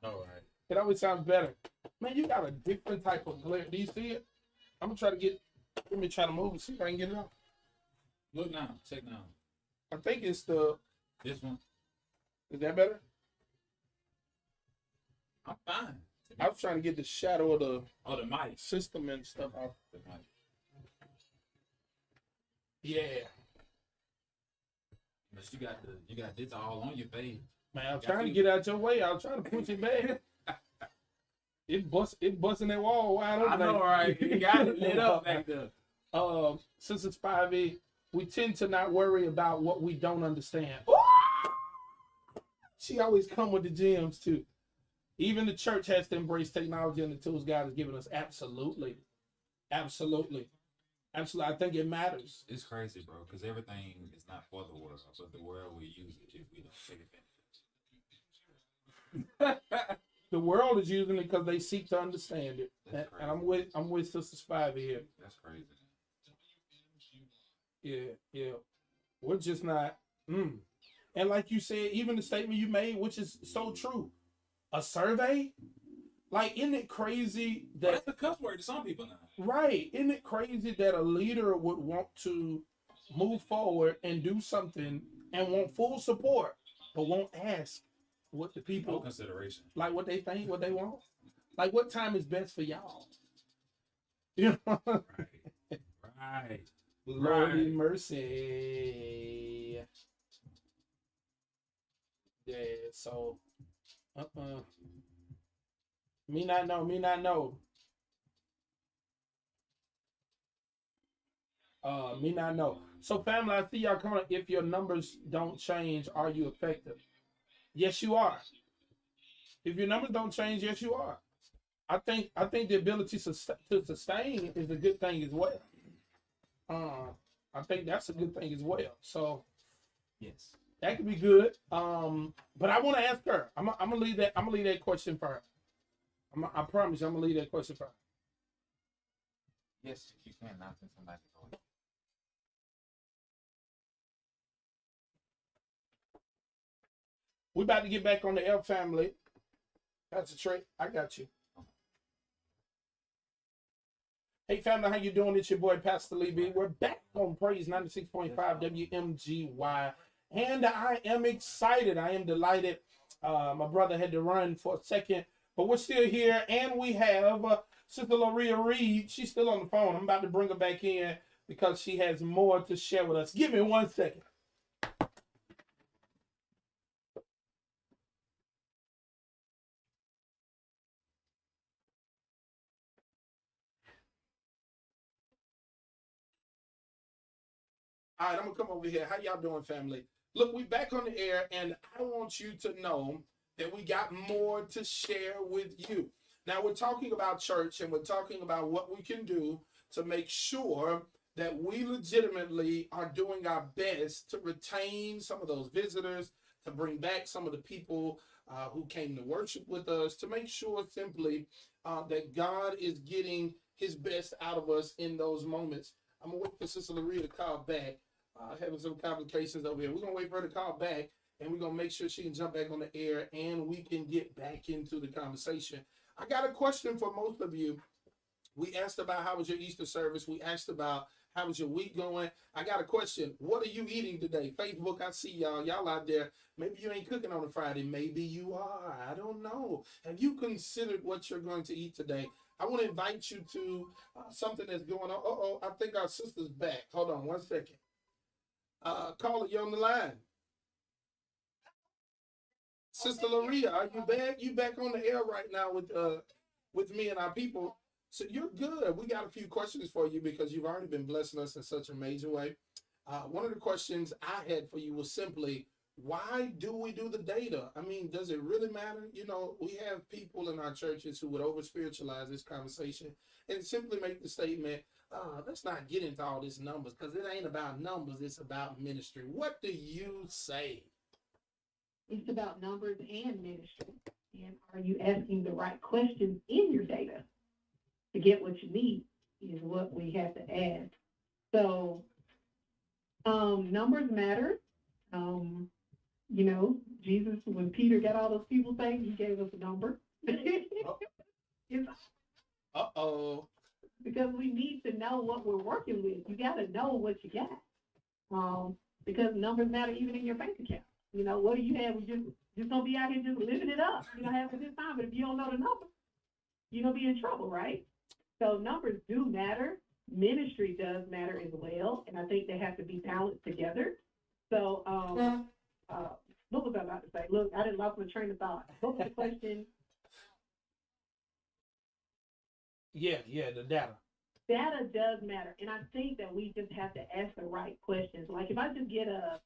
All right. It always sounds better. Man, you got a different type of glare. Do you see it? I'm gonna try to let me try to move and see if I can get it off. Look now. Check now. I think it's This one. is that better? I'm fine. I was trying to get the shadow of the Oh, the mic. system and stuff off. The mic. Yeah. But you got this all on your face. Man, I was trying to get out your way. I was trying to push it back. It busting that wall wide open. I know, right? You got it lit up back there. Sister Spivey, we tend to not worry about what we don't understand. She always come with the gems too. Even the church has to embrace technology and the tools God has given us. Absolutely. I think it matters. It's crazy, bro, because everything is not for the world, but the world will use it if we don't take advantage. The world is using it because they seek to understand it. That's And I'm with Sister Spivey here. That's crazy. Yeah. We're just not. And like you said, even the statement you made, which is so true, a survey, like, isn't it crazy But that that's a cuss word to some people now. right? Isn't it crazy that a leader would want to move forward and do something and want full support, but won't ask what the No people consideration. like, what they think, what they want, like what time is best for y'all? Right. Lord Right. mercy. Yeah, so me not know. Me not know. So family, I see y'all coming. If your numbers don't change, are you effective? Yes, you are. If your numbers don't change, yes, you are. I think the ability to sustain is a good thing as well. I think that's a good thing as well. So Yes. that could be good. But I want to ask her. I'm gonna leave that. I'm gonna leave that question for her. I promise you, I'm gonna leave that question for her. Yes, if you can, not send somebody to go. We about to get back on the L family. That's a trait. I got you. Hey family, how you doing? It's your boy Pastor Lee B. We're back on Praise 96.5 WMGY. And I am excited. I am delighted. My brother had to run for a second, but we're still here. And we have Sister Loria Reed. She's still on the phone. I'm about to bring her back in because she has more to share with us. Give me 1 second. All right, I'm gonna come over here. How y'all doing, family? Look, we back on the air, and I want you to know that we got more to share with you. Now, we're talking about church, and we're talking about what we can do to make sure that we legitimately are doing our best to retain some of those visitors, to bring back some of the people who came to worship with us, to make sure simply that God is getting his best out of us in those moments. I'm gonna wait for Sister Loria to call back. Having some complications over here. We're gonna wait for her to call back, and we're gonna make sure she can jump back on the air and we can get back into the conversation. I got a question for most of you. We asked about how was your Easter service. We asked about how was your week going. I got a question. What are you eating today? Facebook, I see y'all. Y'all out there. Maybe you ain't cooking on a Friday. Maybe you are. I don't know. Have you considered what you're going to eat today? I want to invite you to something that's going on. I think our sister's back. Hold on 1 second. Caller, you on the line. Sister Loria, are you back? You back on the air right now with me and our people. So you're good. We got a few questions for you because you've already been blessing us in such a major way. One of the questions I had for you was simply, why do we do the data? I mean, does it really matter? You know, we have people in our churches who would over spiritualize this conversation and simply make the statement, let's not get into all these numbers because it ain't about numbers, it's about ministry. What do you say? It's about numbers and ministry. And are you asking the right questions in your data to get what you need is what we have to ask. So numbers matter. You know, Jesus, when Peter got all those people saved, he gave us a number. Uh-oh. Because we need to know what we're working with. You got to know what you got. Because numbers matter even in your bank account. You know, what do you have? We just gonna be out here just living it up. You know, having a good time. But if you don't know the number, you're gonna be in trouble, right? So numbers do matter. Ministry does matter as well, and I think they have to be balanced together. So, what was I about to say? Look, I didn't lost my train of thought. What was the question? Yeah, the data. Data does matter, and I think that we just have to ask the right questions. Like if I just get a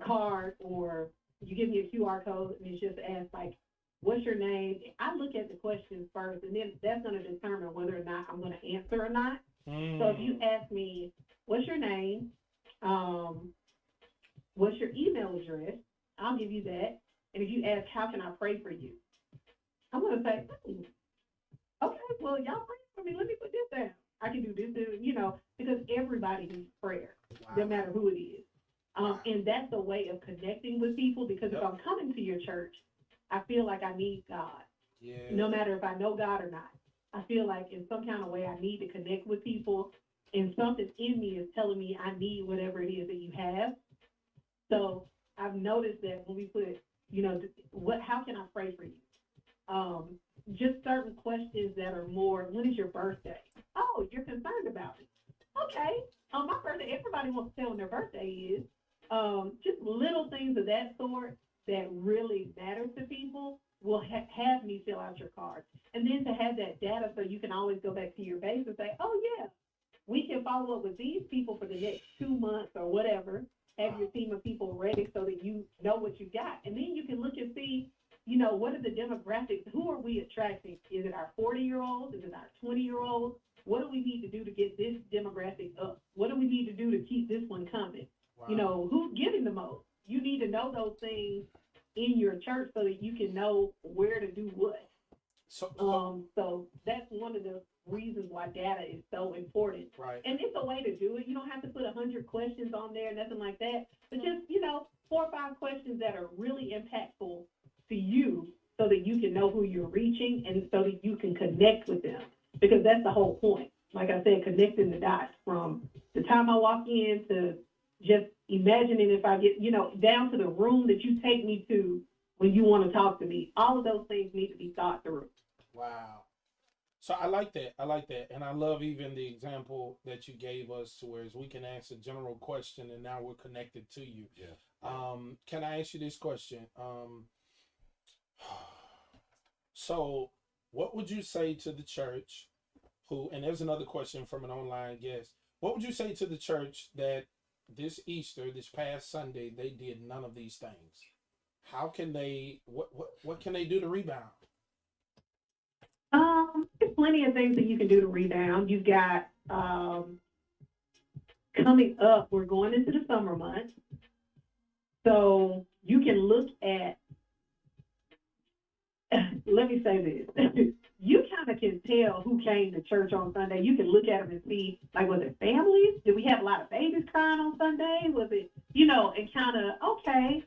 card, or you give me a QR code and it's just asked like, what's your name? I look at the questions first, and then that's going to determine whether or not I'm going to answer or not. So if you ask me, what's your name? What's your email address? I'll give you that. And if you ask, how can I pray for you? I'm going to say, okay, well, y'all pray for me. Let me put this down. I can do this, you know, because everybody needs prayer, no matter who it is. And that's a way of connecting with people, because if I'm coming to your church, I feel like I need God. Yeah. No matter if I know God or not. I feel like in some kind of way I need to connect with people, and something in me is telling me I need whatever it is that you have. So I've noticed that when we put, you know, how can I pray for you? Just certain questions that are more, when is your birthday? Oh, you're concerned about it. Okay. On my birthday, everybody wants to tell when their birthday is. just little things of that sort that really matter to people will have me fill out your card. And then to have that data so you can always go back to your base and say, oh yeah, we can follow up with these people for the next 2 months or whatever. Have your team of people ready so that you know what you got. And then you can look and see, what are the demographics? Who are we attracting? Is it our 40-year-olds? Is it our 20-year-olds? What do we need to do to get this demographic up? What do we need to do to keep this one coming? Wow. Who's giving the most? You need to know those things in your church so that you can know where to do what. So that's one of the reasons why data is so important. right. And it's a way to do it. You don't have to put 100 questions on there, nothing like that. But just, 4 or 5 questions that are really impactful to you so that you can know who you're reaching and so that you can connect with them. Because that's the whole point. Like I said, connecting the dots from the time I walk in to just imagining if I get, down to the room that you take me to when you want to talk to me. All of those things need to be thought through. Wow. So I like that. And I love even the example that you gave us to where we can ask a general question and now we're connected to you. Yeah. Can I ask you this question? So what would you say to the church and there's another question from an online guest. What would you say to the church that this Easter, this past Sunday, they did none of these things? How can they, what can they do to rebound? There's plenty of things that you can do to rebound. You've got, coming up, we're going into the summer months. So you can look at, let me say this. You kind of can tell who came to church on Sunday. You can look at them and see, like, was it families? Did we have a lot of babies crying on Sunday? Was it, and kind of, okay,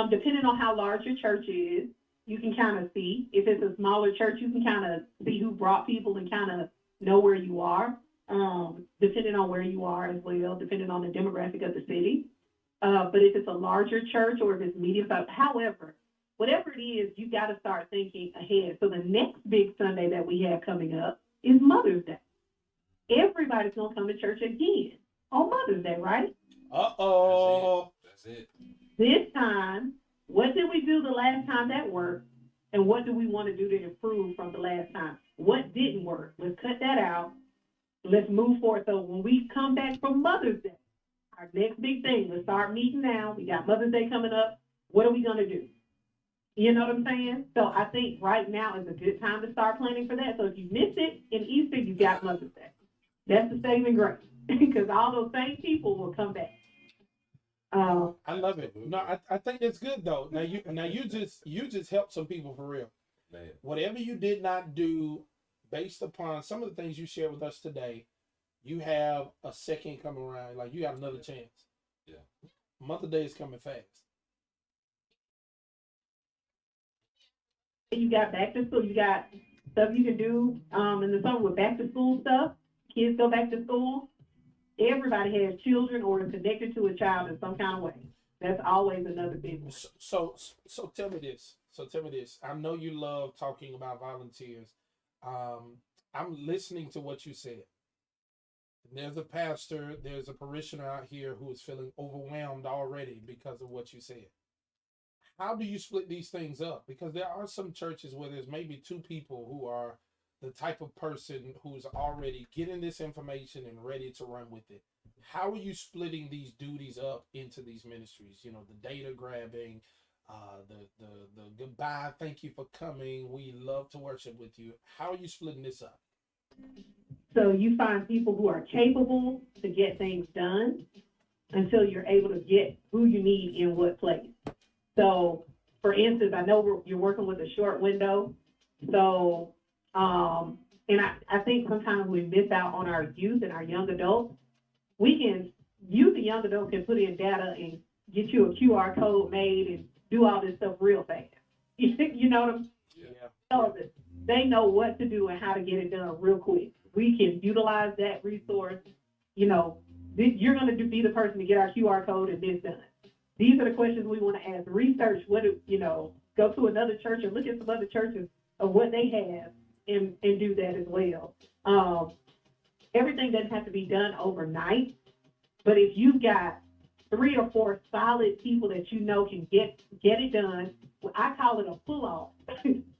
depending on how large your church is, you can kind of see. If it's a smaller church, you can kind of see who brought people and kind of know where you are, depending on where you are as well, depending on the demographic of the city. But if it's a larger church or if it's medium size, however, whatever it is, you got to start thinking ahead. So the next big Sunday that we have coming up is Mother's Day. Everybody's going to come to church again on Mother's Day, right? Uh-oh. That's it. This time, what did we do the last time that worked? And what do we want to do to improve from the last time? What didn't work? Let's cut that out. Let's move forward. So when we come back from Mother's Day, our next big thing, let's start meeting now. We got Mother's Day coming up. What are we going to do? You know what I'm saying? So I think right now is a good time to start planning for that. So if you miss it in Easter, you got Mother's Day. That's the saving grace because all those same people will come back. I love it. No, I think that's good though. Now you just helped some people for real. Man. Whatever you did not do based upon some of the things you shared with us today, you have a second coming around. Like you got another chance. Yeah. Mother's Day is coming fast. You got back to school. You got stuff you can do in the summer with back to school stuff. Kids go back to school. Everybody has children or is connected to a child in some kind of way. That's always another big one. So tell me this. I know you love talking about volunteers. I'm listening to what you said. There's a pastor, there's a parishioner out here who is feeling overwhelmed already because of what you said. How do you split these things up? Because there are some churches where there's maybe 2 people who are the type of person who's already getting this information and ready to run with it. How are you splitting these duties up into these ministries? The data grabbing, the goodbye, thank you for coming, we love to worship with you. How are you splitting this up? So you find people who are capable to get things done until you're able to get who you need in what place. So, for instance, I know you're working with a short window. So, and I think sometimes we miss out on our youth and our young adults. Youth and young adults can put in data and get you a QR code made and do all this stuff real fast. You know what I'm saying? Yeah. So that they know what to do and how to get it done real quick. We can utilize that resource. You're going to be the person to get our QR code and this done. These are the questions we want to ask. Research go to another church and look at some other churches of what they have and do that as well. Everything doesn't have to be done overnight, but if you've got 3 or 4 solid people that you know can get it done. Well, I call it a pull off.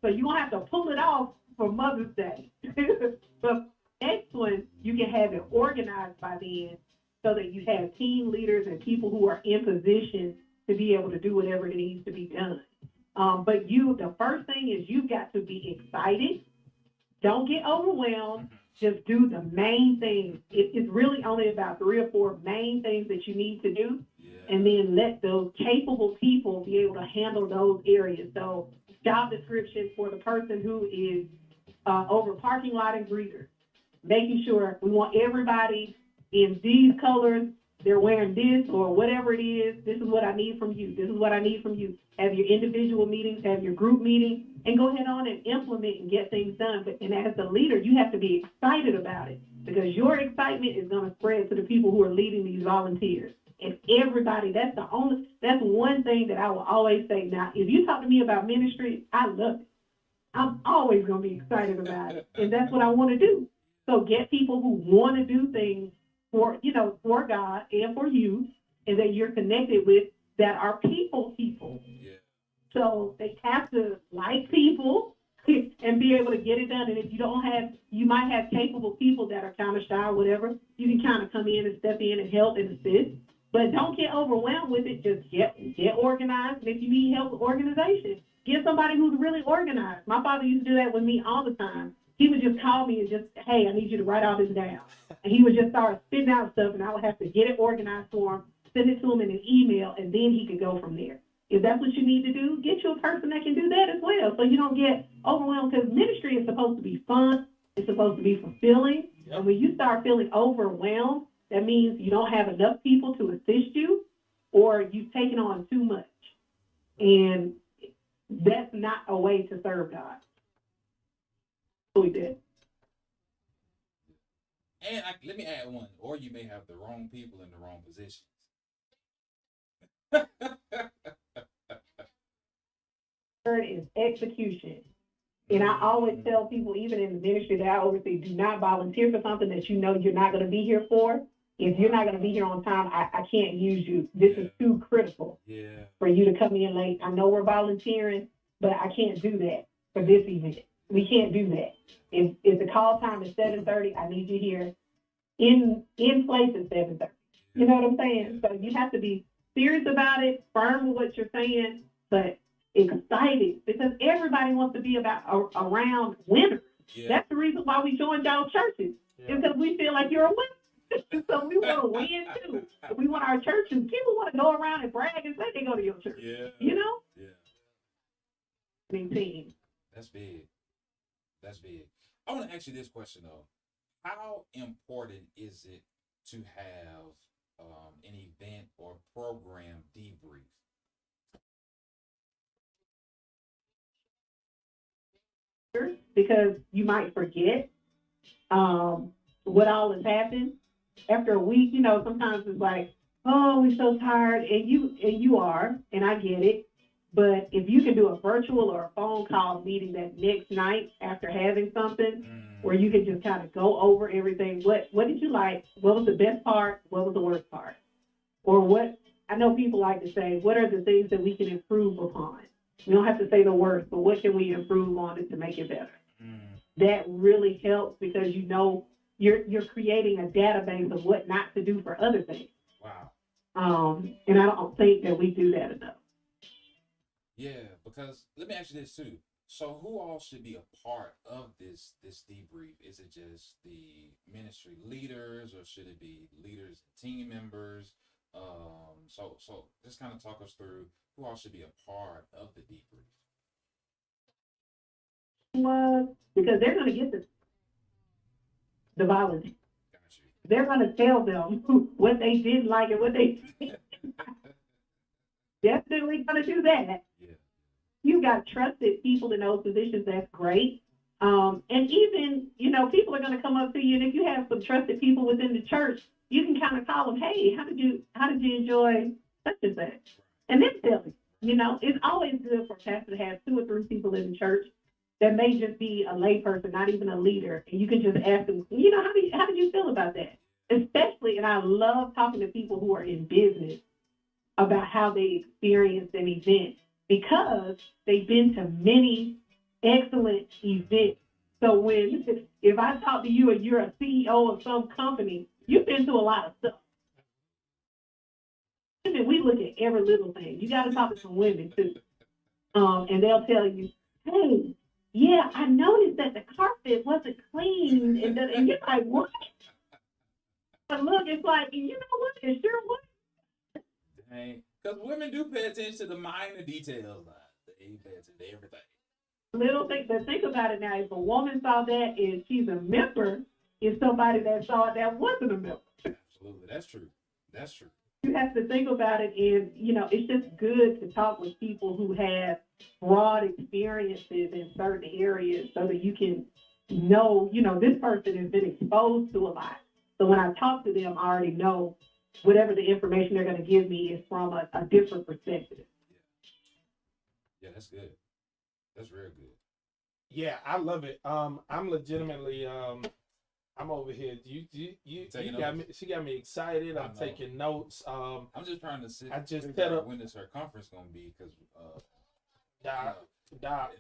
So you won't have to pull it off for Mother's Day. But next one, you can have it organized by then so that you have team leaders and people who are in position to be able to do whatever it needs to be done. But the first thing is you've got to be excited. Don't get overwhelmed. Just do the main things. It's really only about 3 or 4 main things that you need to do. And then let those capable people be able to handle those areas. So job description for the person who is over parking lot and greeters, making sure we want everybody in these colors, they're wearing this or whatever it is. This is what I need from you. This is what I need from you. Have your individual meetings, have your group meeting, and go ahead on and implement and get things done. And as the leader, you have to be excited about it because your excitement is going to spread to the people who are leading these volunteers. And everybody, that's one thing that I will always say. Now, if you talk to me about ministry, I love it. I'm always going to be excited about it. And that's what I want to do. So get people who want to do things for God and for you, and that you're connected with that are people. Yeah. So they have to like people and be able to get it done. And if you might have capable people that are kind of shy or whatever, you can kind of come in and step in and help and assist. But don't get overwhelmed with it. Just get organized. And if you need help with organization, get somebody who's really organized. My father used to do that with me all the time. He would just call me and just, hey, I need you to write all this down. And he would just start spitting out stuff, and I would have to get it organized for him, send it to him in an email, and then he could go from there. If that's what you need to do, get you a person that can do that as well, so you don't get overwhelmed, because ministry is supposed to be fun. It's supposed to be fulfilling. Yep. And when you start feeling overwhelmed, that means you don't have enough people to assist you, or you've taken on too much. And that's not a way to serve God. We did. And let me add one, or you may have the wrong people in the wrong positions. Third is execution. And I always tell people, even in the ministry that I oversee, do not volunteer for something that you know you're not going to be here for. If you're not going to be here on time, I can't use you. This is too critical for you to come in late. I know we're volunteering, but I can't do that for this event. We can't do that. If the call time is 7:30, I need you here in place at 7:30. You know what I'm saying? So you have to be serious about it, firm with what you're saying, but excited, because everybody wants to be around winners. Yeah. That's the reason why we joined y'all churches. Yeah. Because we feel like you're a winner. So we want to win too. We want our churches. People want to go around and brag and say they go to your church. Yeah. You know? Yeah. Team. That's big. That's big. I want to ask you this question though. How important is it to have an event or program debrief? Because you might forget what all has happened. After a week, sometimes it's like, oh, we're so tired, and you are, and I get it. But if you can do a virtual or a phone call meeting that next night after having something, where you can just kind of go over everything, what did you like? What was the best part? What was the worst part? Or what, I know people like to say, what are the things that we can improve upon? We don't have to say the worst, but what can we improve on it to make it better? That really helps, because you're creating a database of what not to do for other things. Wow. And I don't think that we do that enough. Yeah, because let me ask you this too. So who all should be a part of this debrief? Is it just the ministry leaders, or should it be leaders and team members? So just kind of talk us through who all should be a part of the debrief. Well, because they're going to get the volunteers. They're going to tell them what they didn't like and what they definitely going to do that. Yeah. You've got trusted people in those positions. That's great. And even, people are going to come up to you, and if you have some trusted people within the church, you can kind of call them, hey, how did you enjoy such and such? And then tell them, it's always good for a pastor to have 2 or 3 people in the church that may just be a lay person, not even a leader. And you can just ask them, how did you feel about that? Especially, and I love talking to people who are in business, about how they experienced an event because they've been to many excellent events. So if I talk to you and you're a CEO of some company, you've been to a lot of stuff. We look at every little thing. You got to talk to some women too, and they'll tell you, "Hey, yeah, I noticed that the carpet wasn't clean," and you're like, "What?" But look, it's like, you know what? It sure was. Because women do pay attention to the minor details. They pay attention to everything. Little thing, but think about it now. If a woman saw that and she's a member, if somebody that saw it that wasn't a member. Absolutely, that's true. That's true. You have to think about it, and it's just good to talk with people who have broad experiences in certain areas, so that you can know, this person has been exposed to a lot. So when I talk to them, I already know whatever the information they're going to give me is from a different perspective. Yeah, that's good. That's real good. Yeah, I love it. I'm legitimately I'm over here. You got me. She got me excited. I'm taking notes. I'm just trying to sit. I just figure set out up when is her conference gonna be because No.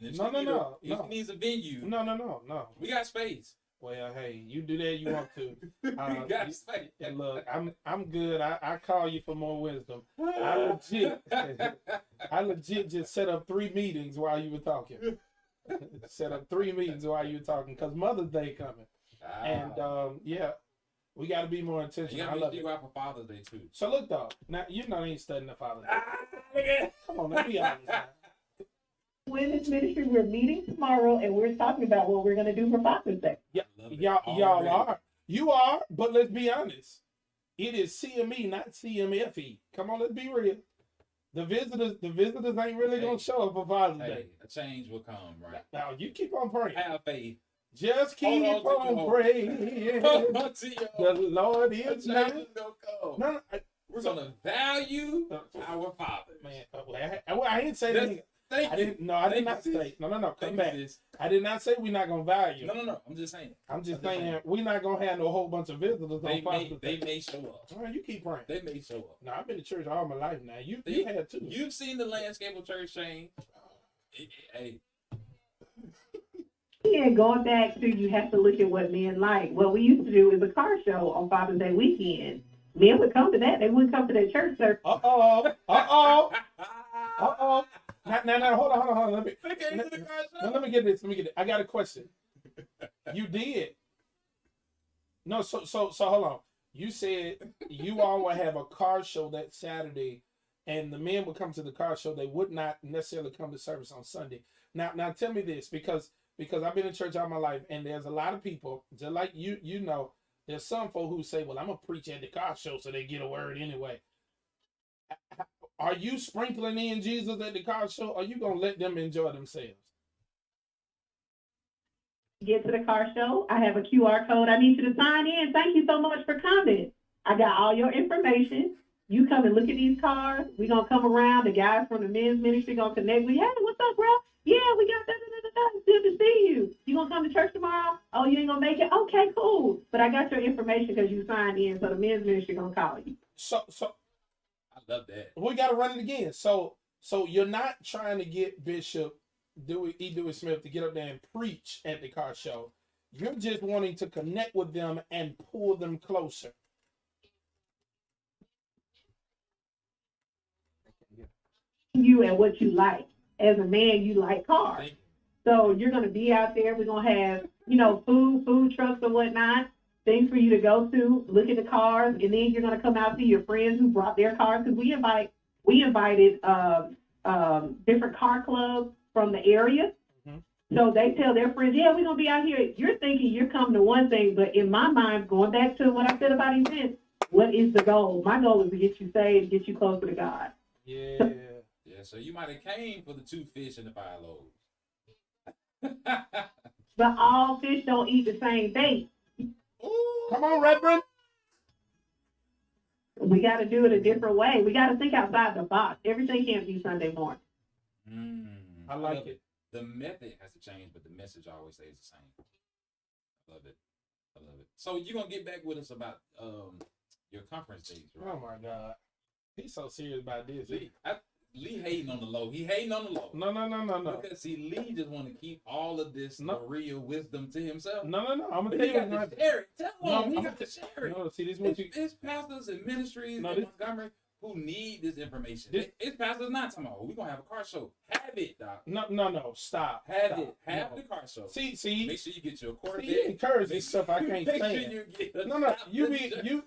If she needs a venue. No. We got space. Well, hey, you do that. You want to? We got space. And look, I'm good. I call you for more wisdom. I legit just set up 3 meetings while you were talking. Set up 3 meetings while you were talking because Mother's Day coming. And yeah, we got to be more intentional. I love it. You out for Father's Day too. So look, though, now you know they ain't studying the Father's Day. Come on, let's be honest. Women's ministry, we're meeting tomorrow, and we're talking about what we're going to do for Father's Day. Yeah, y'all are. You are, but let's be honest. It is CME, not CMFE. Come on, let's be real. The visitors ain't really gonna show up for Father's Day. A change will come, right? Now you keep on praying. Have faith. Just keep on praying. The Lord is not. No, we're gonna value our Father. Man, I didn't say that. I did not say. No. Come back. I did not say we're not gonna value. No. I'm just saying. I'm just saying we're not gonna have no whole bunch of visitors on Father's Day. They may show up. All right, you keep praying. They may show up. No, I've been to church all my life now. You had too. You've seen the landscape of church change. Hey. Yeah, going back to, you have to look at what men like. What we used to do is a car show on Father's Day weekend. Men would come to that. They wouldn't come to that church service. Now, hold on. Let me get this. I got a question. You did. No, so hold on. You said you all would have a car show that Saturday, and the men would come to the car show. They would not necessarily come to service on Sunday. Now tell me this, because I've been in church all my life, and there's a lot of people, just like you know, there's some folk who say, well, I'm going to preach at the car show so they get a word anyway. Are you sprinkling in Jesus at the car show, or are you going to let them enjoy themselves? Get to the car show. I have a QR code. I need you to sign in. Thank you so much for coming. I got all your information. You come and look at these cars. We're going to come around. The guys from the men's ministry going to connect with you. Hey, what's up, bro? Yeah, we got that. It's good to see you. You going to come to church tomorrow? Oh, you ain't going to make it? Okay, cool. But I got your information because you signed in, so the men's ministry going to call you. So I love that. We got to run it again. So you're not trying to get Bishop E. Dewey Smith to get up there and preach at the car show. You're just wanting to connect with them and pull them closer. You and what you like. As a man, you like cars. So you're going to be out there. We're going to have, food trucks and whatnot, things for you to go to, look at the cars, and then you're going to come out to your friends who brought their cars. Because we invited different car clubs from the area. Mm-hmm. So they tell their friends, yeah, we're going to be out here. You're thinking you're coming to one thing, but in my mind, going back to what I said about events, what is the goal? My goal is to get you saved, get you closer to God. Yeah. So you might have came for the 2 fish and the 5 loaves. But all fish don't eat the same bait. Come on, Reverend. We got to do it a different way. We got to think outside the box. Everything can't be Sunday morning. I like it. The method has to change, but the message always stays the same. I love it. So you're going to get back with us about your conference dates, right? Oh, my God. He's so serious about this. Lee hating on the low. He hating on the low. No. Because see, Lee just want to keep all of this real wisdom to himself. No. I'm gonna He tell you got right. to share it. Tell him he I'm got to share it. No, see, this is what you. It's pastors and ministries in Montgomery who need this information. It's pastors not talking about, we're going to have a car show. Have it, doc. No. Stop. Have the car show. See. Make sure you get your Corvette. You encouraging stuff I can't Make stand. sure you get No.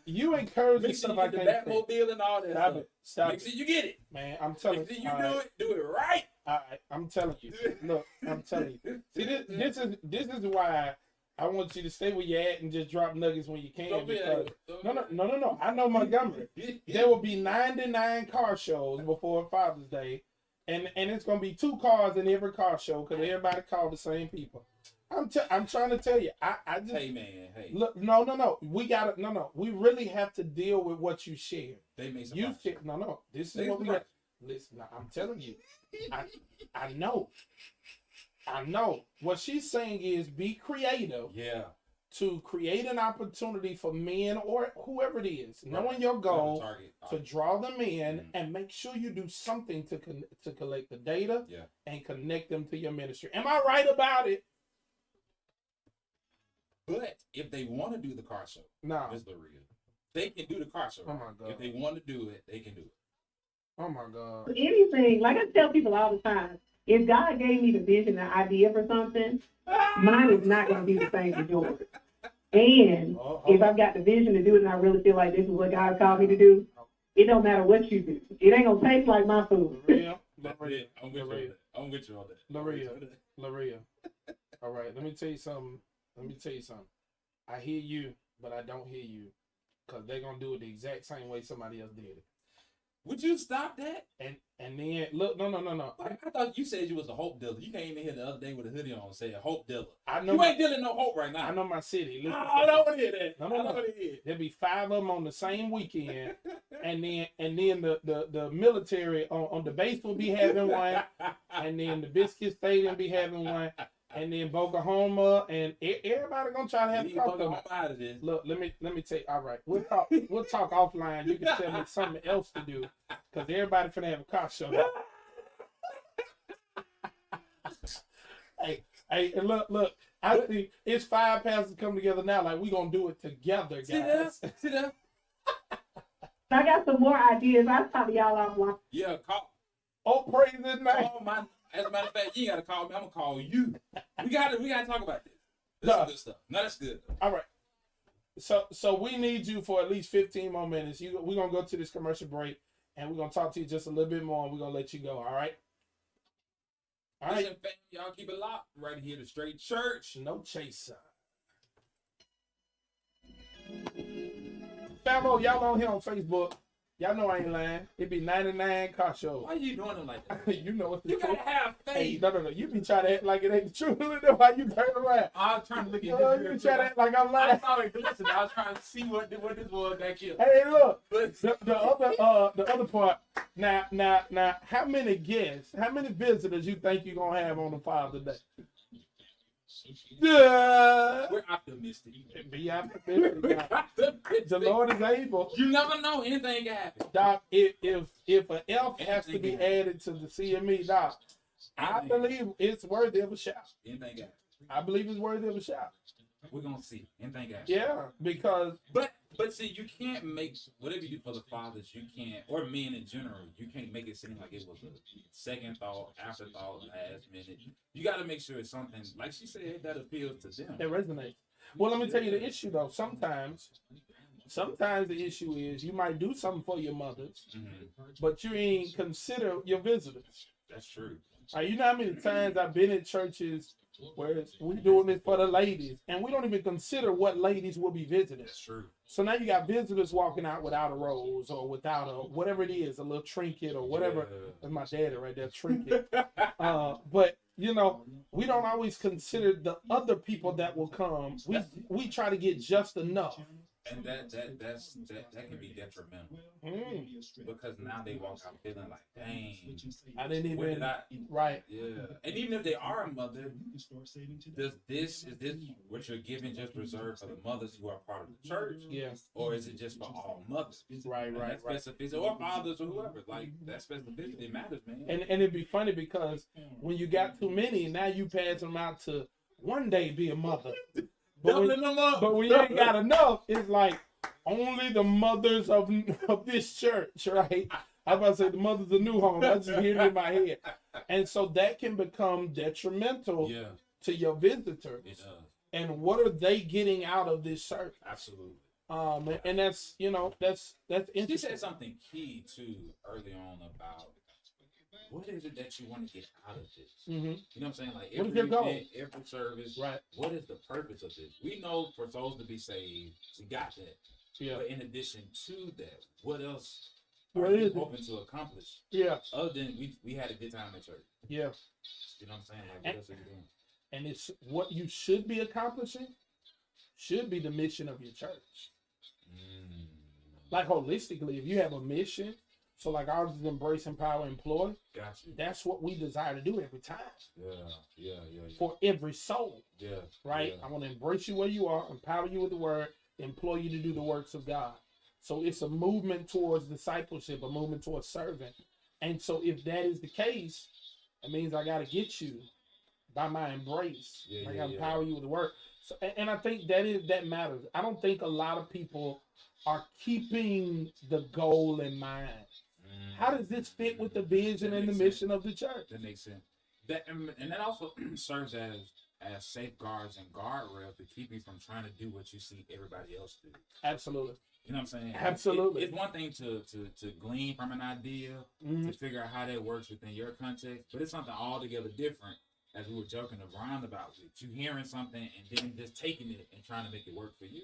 You encouraging make sure stuff you I get can't the stand. Batmobile and all that Stop stuff. it. Stop Make it. sure you get it. Man, I'm telling Make you. sure you do it right. All right, I'm telling you. Look, I'm telling you. See, this is why I want you to stay where you're at and just drop nuggets when you can. Because, no. I know Montgomery. There will be 99 car shows before Father's Day, and it's gonna be 2 cars in every car show because everybody call the same people. I'm trying to tell you. I just Hey man, hey. look. No. We gotta We really have to deal with what you share. They made some You money. share. No. This is what we got. Listen, I'm telling you. I know. What she's saying is be creative. Yeah. To create an opportunity for men or whoever it is, knowing your goal, to draw them in and make sure you do something to collect the data and connect them to your ministry. Am I right about it? But if they want to do the car show, No. Ms. Laria, they can do the car show. Oh my God. If they want to do it, they can do it. Oh my God. Anything, like I tell people all the time, if God gave me the vision, the idea for something, mine is not going to be the same as yours. And if I've got the vision to do it and I really feel like this is what God called me to do, it don't matter what you do. It ain't going to taste like my food. Laria. I'm with you on that. Laria. All right, let me tell you something. I hear you, but I don't hear you. Because they're going to do it the exact same way somebody else did it. Would you stop that? And then, look, no. I thought you said you was a hope dealer. You came in here the other day with a hoodie on saying hope dealer. I know you ain't dealing no hope right now. I know my city. Listen, I don't want to hear that. No. There'll be 5 of them on the same weekend, and then the military on the base will be having one, and then the Biscuit Stadium be having one, and then Oklahoma, and everybody gonna try to have a car. Out of this. Look, let me tell you. All right, we'll talk offline. You can tell me something else to do, because everybody finna have a car show. Hey, and look. I see it's 5 pastors come together now. Like we gonna do it together, guys. See that? I got some more ideas. I'll talk to y'all offline. Yeah, call. Oh, praise his name. As a matter of fact, you ain't gotta call me. I'm gonna call you. We gotta talk about this. That's good stuff. No, that's good. All right. So we need you for at least 15 more minutes. We're gonna go to this commercial break, and we're gonna talk to you just a little bit more, and we're gonna let you go. All right. All right. Listen, y'all keep it locked right here to Straight Church. No chaser. Famo, y'all on here on Facebook. Y'all know I ain't lying. It be 99 car shows. Why are you doing them like that? You know what the You truth. gotta have faith. Hey, no. You be trying to act like it ain't the truth. That's why you turn around. I was trying to look at You be trying to act like I'm I lying. saw it glisten. I was trying to see what this was back here. Hey, look. But The other part. Now, how many guests, how many visitors you think you're gonna have on the Father's Day? Yeah. we're optimistic. Be optimistic, We're God. optimistic. The Lord is able. You never know. Anything can happen. Doc, if an F has to be added to the CME, Doc, I believe it's worthy of a shout. Anything can happen. I believe it's worthy of a shout. We're gonna see. Anything can happen. Yeah, because But see, you can't make whatever you do for the fathers, you can't, or men in general, you can't make it seem like it was a second thought, afterthought, last minute. You got to make sure it's something, like she said, that appeals to them. it resonates. Well, let me tell you the issue though. Sometimes the issue is you might do something for your mothers, but you ain't consider your visitors. That's true. You know how many times I've been in churches where we doing this for the ladies, and we don't even consider what ladies will be visiting. That's true. So now you got visitors walking out without a rose or without a whatever it is, a little trinket or whatever. Yeah. That's my daddy right there, trinket. But you know, we don't always consider the other people that will come. We try to get just enough. And that can be detrimental because now they walk out feeling like, dang, I didn't where even, did I? right. Yeah, and even if they are a mother, is this what you're giving just reserved for the mothers who are part of the church? Yes. Or is it just for all mothers? Right, And right, that right. specificity, or fathers or whoever. Like that specificity matters, man. And it'd be funny because when you got too many, now you pass them out to one day be a mother. Doubling them up. But when you ain't got enough, it's like only the mothers of this church, right? I'm about to say the mothers of New Home. I just hear it in my head. And so that can become detrimental to your visitors. It does. And what are they getting out of this service? Absolutely. And that's, that's interesting. She said something key too early on about what is it that you want to get out of this? Mm-hmm. You know what I'm saying? Like What is every your goal? event, every service, Right. what is the purpose of this? We know for souls to be saved, we got that. Yeah. But in addition to that, what else What are is you it? hoping to accomplish? Yeah. Other than we had a good time at church. Yeah. You know what I'm saying? Like what else are you doing? And it's what you should be accomplishing should be the mission of your church. Like holistically, if you have a mission, so like ours is embrace, empower, employ. Gotcha. That's what we desire to do every time Yeah. for every soul, Yeah. right? Yeah. I want to embrace you where you are, empower you with the word, employ you to do the works of God. So it's a movement towards discipleship, a movement towards serving. And so if that is the case, it means I got to get you by my embrace. I got to empower you with the word. So, and I think that matters. I don't think a lot of people are keeping the goal in mind. How does this fit with the vision and the mission of the church? That makes sense. And that also serves as safeguards and guardrails to keep you from trying to do what you see everybody else do. Absolutely. You know what I'm saying? Absolutely. It's one thing to glean from an idea, to figure out how that works within your context, but it's something altogether different, as we were joking around about with you hearing something and then just taking it and trying to make it work for you.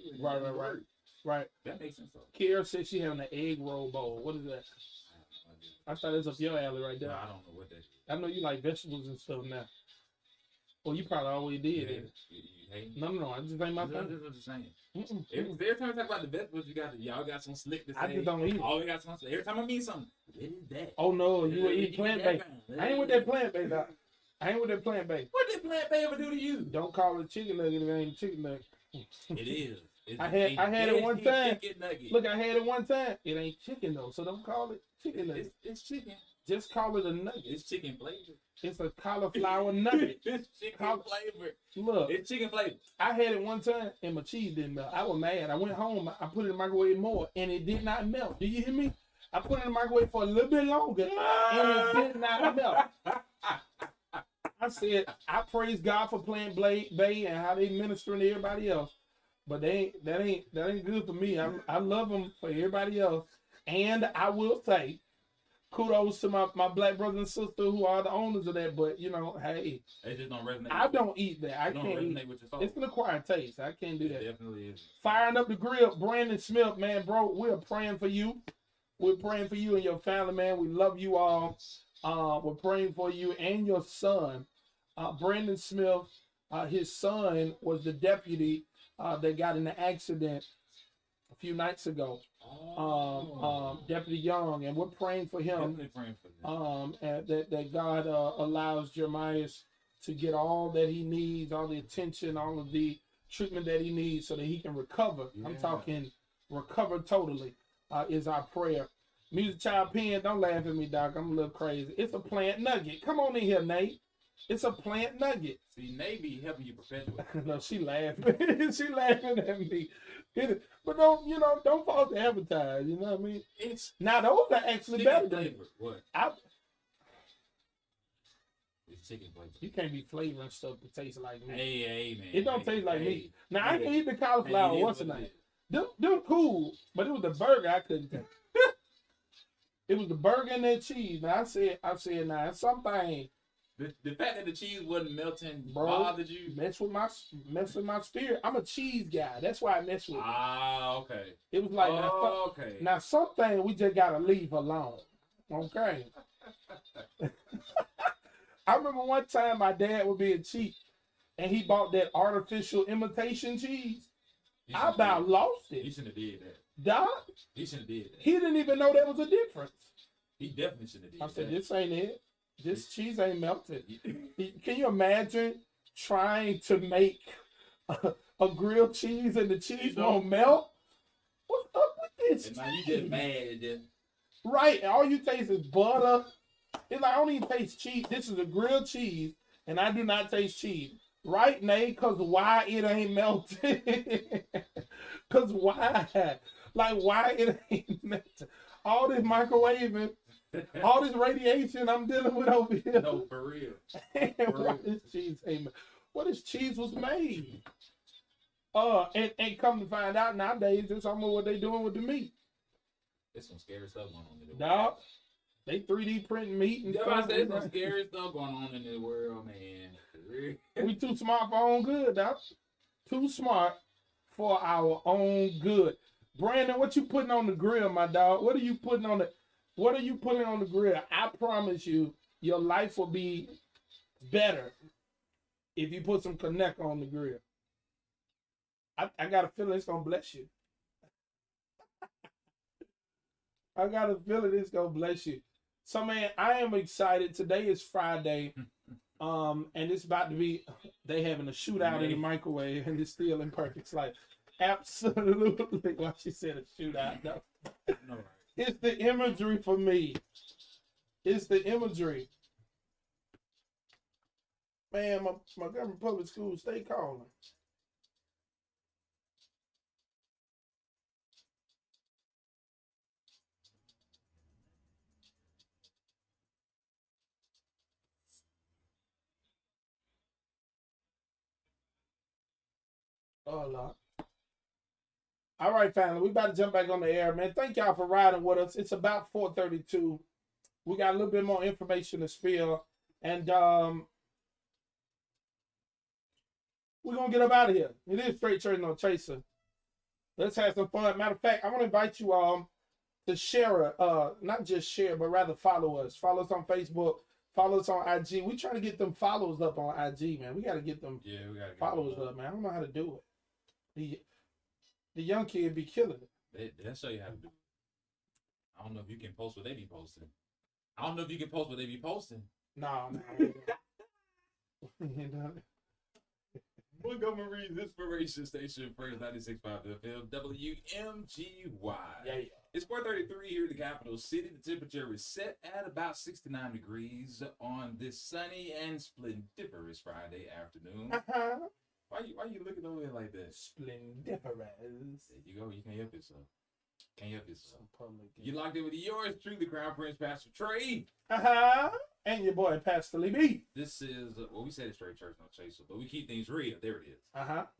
Right. That makes sense. Kiara said she having an egg roll bowl. What is that? I thought that's up your alley right there. No, I don't know what that is. I know you like vegetables and stuff now. Well, you probably always did it. You hate me? No, I just ain't my That's thing. what I'm saying. Mm-mm. Every time we talk about the vegetables, y'all got some slick to say. I just don't eat it. Oh, we got some. Every time I meet something, what is that? Oh no, you were eating plant based. I ain't with that plant based. I ain't with that plant based. What did plant based ever do to you? Don't call it chicken nugget if it ain't chicken nugget. It is. I had it one time. Chicken nugget. Look, I had it one time. It ain't chicken though, so don't call it chicken nugget. It's chicken. Just call it a nugget. It's chicken flavored. It's a cauliflower nugget. It's chicken flavored. Look, It's chicken flavored. I had it one time and my cheese didn't melt. I was mad. I went home. I put it in the microwave more and it did not melt. Do you hear me? I put it in the microwave for a little bit longer and it did not melt. I said, I praise God for Plant Bay and how they ministering to everybody else, but that ain't good for me. I love them for everybody else, and I will say, kudos to my black brother and sister who are the owners of that. But hey, It just don't resonate. I don't eat that. I don't can't eat. resonate with your soul. It's an acquired taste. I can't do It that. definitely is. Firing up the grill, Brandon Smith, man, bro. We're praying for you. We're praying for you and your family, man. We love you all. We're praying for you and your son. Brandon Smith, his son was the deputy that got in the accident a few nights ago. Deputy Young, and we're praying for him. Definitely praying for him. And that God allows Jeremiah to get all that he needs, all the attention, all of the treatment that he needs so that he can recover. Yeah. I'm talking recover totally is our prayer. Music Child Pen, don't laugh at me, Doc. I'm a little crazy. It's a plant nugget. Come on in here, Nate. It's a plant nugget. See, Navy helping you perpetuate. No, she laughing. She laughing at me. But don't false advertise. You know what I mean? It's Now those are actually better chicken than flavored. What? It's chicken flavored. You can't be flavoring stuff that tastes like me. Hey, man. It don't taste like hey. me. Now I Hey. can eat the cauliflower. Hey, it is What's the what it name? is. Them cool, but it was the burger I couldn't take. It was the burger and that cheese. Now I said, now something The fact that the cheese wasn't melting Bro, bothered you? mess with my spirit. I'm a cheese guy. That's why I mess with it. Ah, okay. It was like Okay. now something we just gotta leave alone. Okay. I remember one time my dad was being cheap and he bought that artificial imitation cheese. I about lost He it. shouldn't have did that. Doc, He shouldn't have did that. he didn't even know there was a difference. He definitely shouldn't have I did said, that. this ain't it. This cheese ain't melted. Can you imagine trying to make a grilled cheese and the cheese won't melt? What's up with this? And now you just mad at them. Right, all you taste is butter. It's like I don't even taste cheese. This is a grilled cheese, and I do not taste cheese. Right, Nate? Cause why it ain't melted? Cause why? Like why it ain't melted? All this microwaving, all this radiation I'm dealing with over here. No, for real. Why this cheese ain't made? What this cheese was made? And come to find out nowadays, it's almost what they doing with the meat. There's some scary stuff going on in the world. Dog, they 3D printing meat and Yeah, stuff. I said, there's some scary stuff going on in the world, man. We too smart for our own good, dog. Too smart for our own good. Brandon, what you putting on the grill, my dog? What are you putting on the grill? I promise you, your life will be better if you put some connect on the grill. I got a feeling it's gonna bless you. I got a feeling it's gonna bless you. So man, I am excited. Today is Friday. And it's about to be they having a shootout in the microwave and it's still in perfect life. Absolutely. Why she said a shootout? No. No, right. It's the imagery for me. It's the imagery. Man, my government public school stay calling. Oh, Lord. All right, family. We about to jump back on the air, man. Thank y'all for riding with us. It's about 4:32. We got a little bit more information to spill. And we're going to get up out of here. It is Straight Church No Chaser. Let's have some fun. Matter of fact, I want to invite you all to share, not just share, but rather follow us. Follow us on Facebook. Follow us on IG. We trying to get them follows up on IG, man. We got to get them followers up, man. I don't know how to do it. The young kid be killing it. They'll show you how to do it. I don't know if you can post what they be posting. I don't know if you can post what they be posting. No. Montgomery's Inspiration Station, Praise 96.5 FM, WMGY. Yeah. It's 4:33 here in the capital city. The temperature is set at about 69 degrees on this sunny and splendiferous Friday afternoon. Why you looking over there like that? Splendiferous. There you go. You can't help yourself. You locked in with yours truly, Crown Prince Pastor Trey. And your boy Pastor Lee B. This is we said it's Straight Church No Chaser, but we keep things real. There it is.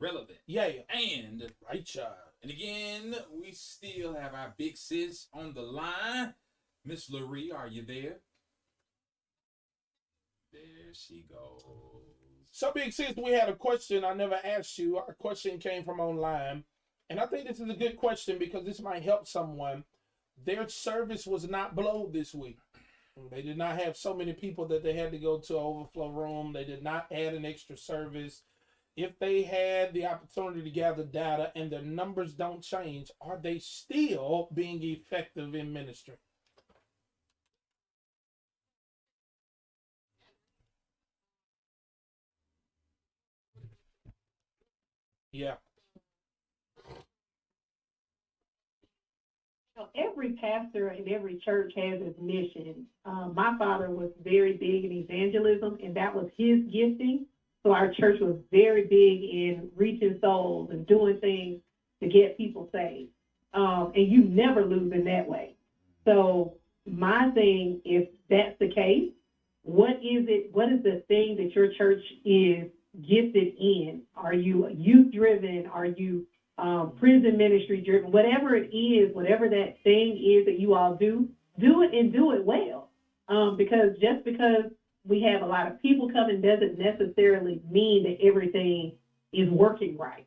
Relevant. Yeah. And right, child. And again, we still have our big sis on the line. Miss Laree, are you there? There she goes. So, big sis, we had a question I never asked you. Our question came from online. And I think this is a good question because this might help someone. Their service was not blowed this week. They did not have so many people that they had to go to an overflow room. They did not add an extra service. If they had the opportunity to gather data and their numbers don't change, are they still being effective in ministry? Yeah. Every pastor and every church has its mission. My father was very big in evangelism, and that was his gifting. So our church was very big in reaching souls and doing things to get people saved. And you never lose in that way. So my thing, if that's the case, what is the thing that your church is gifted in? Are you youth driven? Are you prison ministry driven? Whatever it is, whatever that thing is that you all do it and do it well. Because just because we have a lot of people coming doesn't necessarily mean that everything is working right.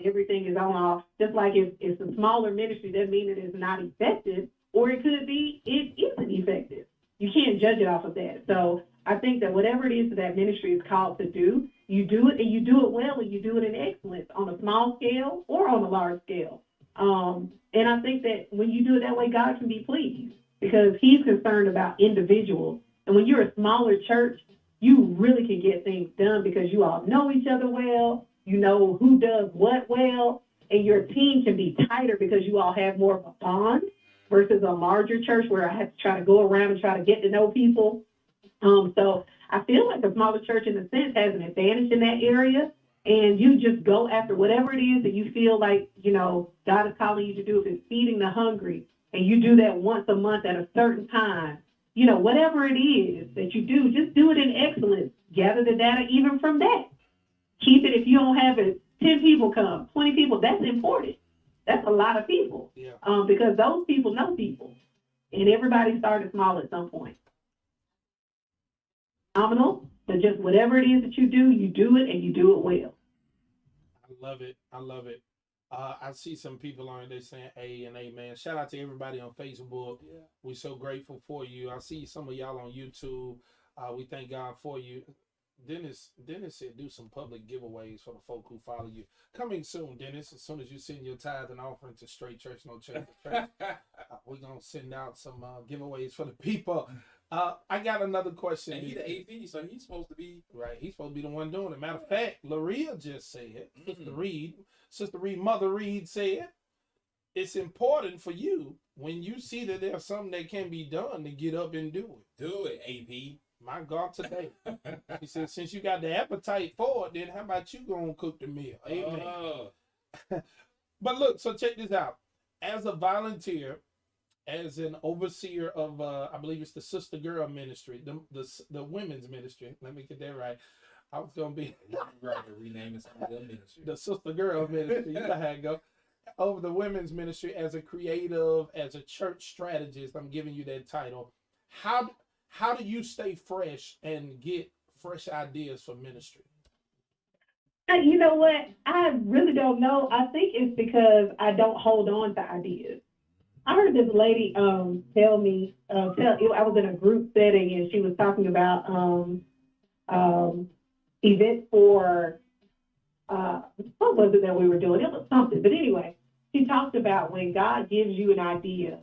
Everything is on all. Just like if it's a smaller ministry, doesn't mean that it's not effective, or it could be it isn't effective. You can't judge it off of that. So I think that whatever it is that ministry is called to do, You do it, and you do it well, and you do it in excellence on a small scale or on a large scale. And I think that when you do it that way, God can be pleased because he's concerned about individuals. And when you're a smaller church, you really can get things done because you all know each other well, you know who does what well, and your team can be tighter because you all have more of a bond versus a larger church where I have to try to go around and try to get to know people. So I feel like a smaller church in a sense has an advantage in that area, and you just go after whatever it is that you feel like, you know, God is calling you to do. If it's feeding the hungry, and you do that once a month at a certain time, you know, whatever it is that you do, just do it in excellence. Gather the data even from that. Keep it, if you don't have it, 10 people come, 20 people, that's important. That's a lot of people. Yeah. Because those people know people. And everybody started small at some point. Phenomenal, but just whatever it is that you do it and you do it well. I love it. I love it. I see some people on there saying A and amen. Shout out to everybody on Facebook. Yeah. We're so grateful for you. I see some of y'all on YouTube. We thank God for you. Dennis said do some public giveaways for the folk who follow you. Coming soon, Dennis. As soon as you send your tithe and offering to Straight Church No Church, we're gonna send out some giveaways for the people. I got another question. And he's the AP, so he's supposed to be right. He's supposed to be the one doing it. Matter of fact, Laria just said, Sister Reed, Mother Reed said, it's important for you when you see that there's something that can be done to get up and do it. Do it, AP. My God, today. He said, since you got the appetite for it, then how about you gonna cook the meal? Amen. But look, so check this out. As a volunteer, as an overseer of, I believe it's the Sister Girl Ministry, the women's ministry. Let me get that right. I was gonna be renaming some of the ministry. The Sister Girl Ministry. You know how it go. Over the women's ministry, as a creative, as a church strategist, I'm giving you that title. How do you stay fresh and get fresh ideas for ministry? You know what? I really don't know. I think it's because I don't hold on to ideas. I heard this lady tell me, I was in a group setting and she was talking about events for, what was it that we were doing? It was something. But anyway, she talked about when God gives you an idea,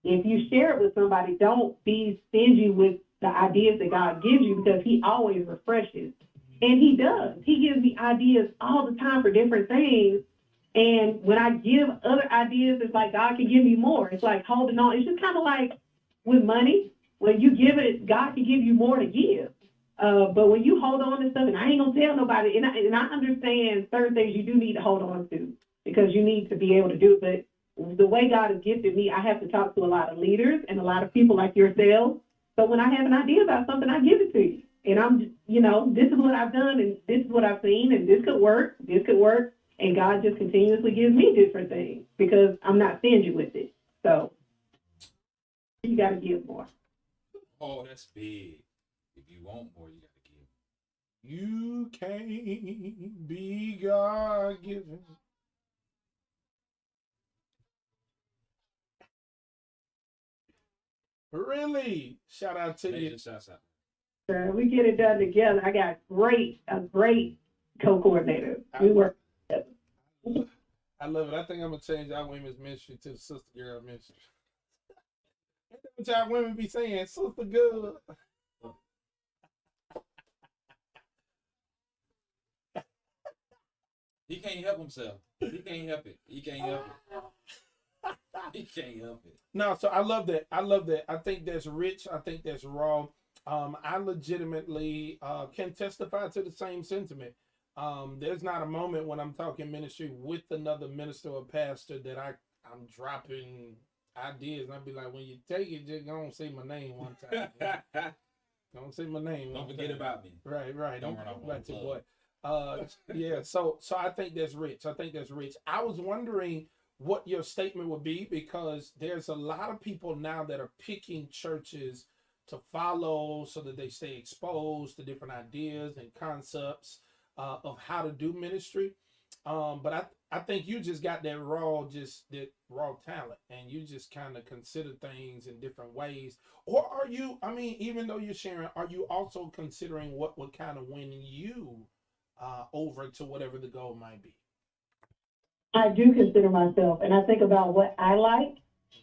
if you share it with somebody, don't be stingy with the ideas that God gives you because he always refreshes. And he does. He gives me ideas all the time for different things. And when I give other ideas, it's like God can give me more. It's like holding on. It's just kind of like with money. When you give it, God can give you more to give. But when you hold on to stuff, and I ain't going to tell nobody, and I understand certain things you do need to hold on to because you need to be able to do it. But the way God has gifted me, I have to talk to a lot of leaders and a lot of people like yourselves. So when I have an idea about something, I give it to you. And I'm, you know, this is what I've done and this is what I've seen and this could work. And God just continuously gives me different things because I'm not stingy with it. So you got to give more. Oh, that's big. If you want more, you got to give. You can't be God-given. Really? Shout out to you. Shouts out. We get it done together. I got a great co-coordinator. We work together. I love it. I think I'm gonna change our women's ministry to the Sister Girl Ministry. What y'all women be saying, Sister Girl. He can't help himself. He can't help it. He can't help it. He can't help it. No, so I love that. I think that's rich. I think that's raw. I legitimately can testify to the same sentiment. There's not a moment when I'm talking ministry with another minister or pastor that I'm dropping ideas and I'll be like, when you take it, just don't say my name one time. Don't say my name. Don't forget about me. Right. Don't run off about your blood. boy. Yeah. So I think that's rich. I was wondering what your statement would be because there's a lot of people now that are picking churches to follow so that they stay exposed to different ideas and concepts of how to do ministry. But I think you just got that raw talent and you just kind of consider things in different ways. Or are you, I mean, even though you're sharing, are you also considering what would kind of win you over to whatever the goal might be? I do consider myself, and I think about what I like,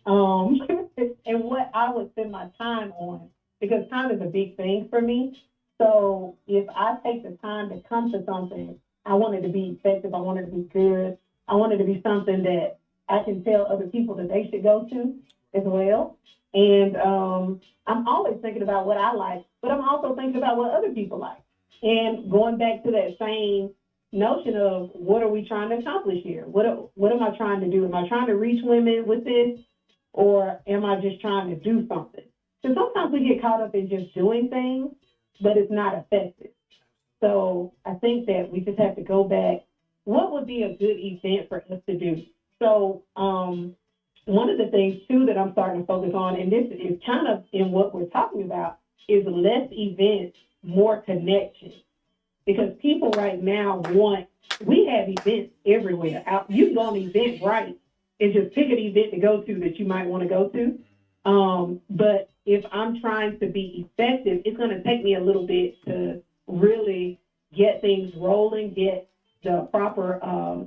and what I would spend my time on, because time is a big thing for me. So if I take the time to come to something, I want it to be effective. I want it to be good. I want it to be something that I can tell other people that they should go to as well. And I'm always thinking about what I like, but I'm also thinking about what other people like. And going back to that same notion of what are we trying to accomplish here? What am I trying to do? Am I trying to reach women with this, or am I just trying to do something? Because sometimes we get caught up in just doing things, but it's not effective. So I think that we just have to go back. What would be a good event for us to do? So one of the things too that I'm starting to focus on, and this is kind of in what we're talking about, is less events, more connection. Because people right now we have events everywhere. You can go on Eventbrite and just pick an event to go to that you might want to go to. But if I'm trying to be effective, it's going to take me a little bit to really get things rolling, get the proper,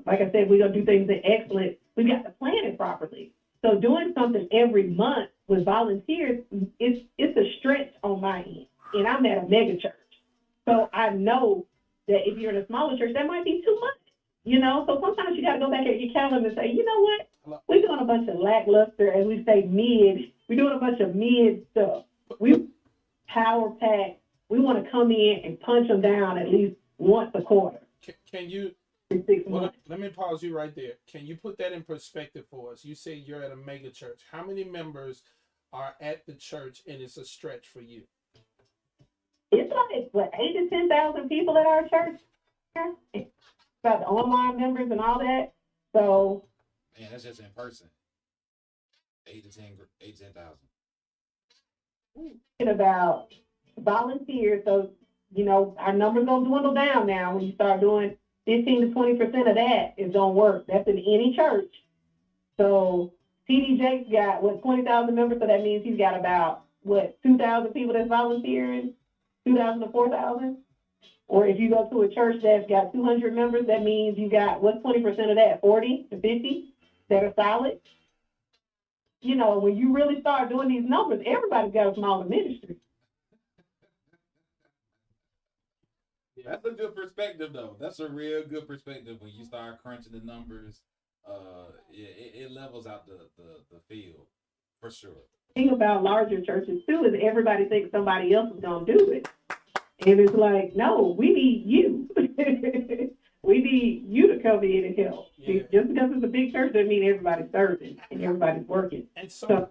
like I said, we're going to do things in excellence. We've got to plan it properly. So doing something every month with volunteers, it's a stretch on my end. And I'm at a mega church. So I know that if you're in a smaller church, that might be too much, So sometimes you got to go back at your calendar and say, you know what? We're doing a bunch of lackluster, as we say, mid. We're doing a bunch of mid stuff. We power pack. We want to come in and punch them down at least once a quarter. Can you? In 6 months. Let me pause you right there. Can you put that in perspective for us? You say you're at a mega church. How many members are at the church, and it's a stretch for you? It's like 8,000 to 10,000 people at our church. About the online members and all that. So, man, that's just in person. 8 to 10,000. Thinking about volunteers. So, our numbers gonna dwindle down now. When you start doing 15 to 20% of that, is gonna work. That's in any church. So TD Jakes got 20,000 members. So that means he's got about 2,000 people that's volunteering. 2,000 to 4,000. Or if you go to a church that's got 200 members, that means you got, what's 20% of that? 40 to 50 that are solid. When you really start doing these numbers, everybody's got a smaller ministry. That's a good perspective, though. That's a real good perspective when you start crunching the numbers. It levels out the field for sure. The thing about larger churches too is everybody thinks somebody else is gonna do it, and it's like, no, we need you. We need you to come in and help. Yeah. Just because it's a big church doesn't mean everybody's serving and everybody's working. And So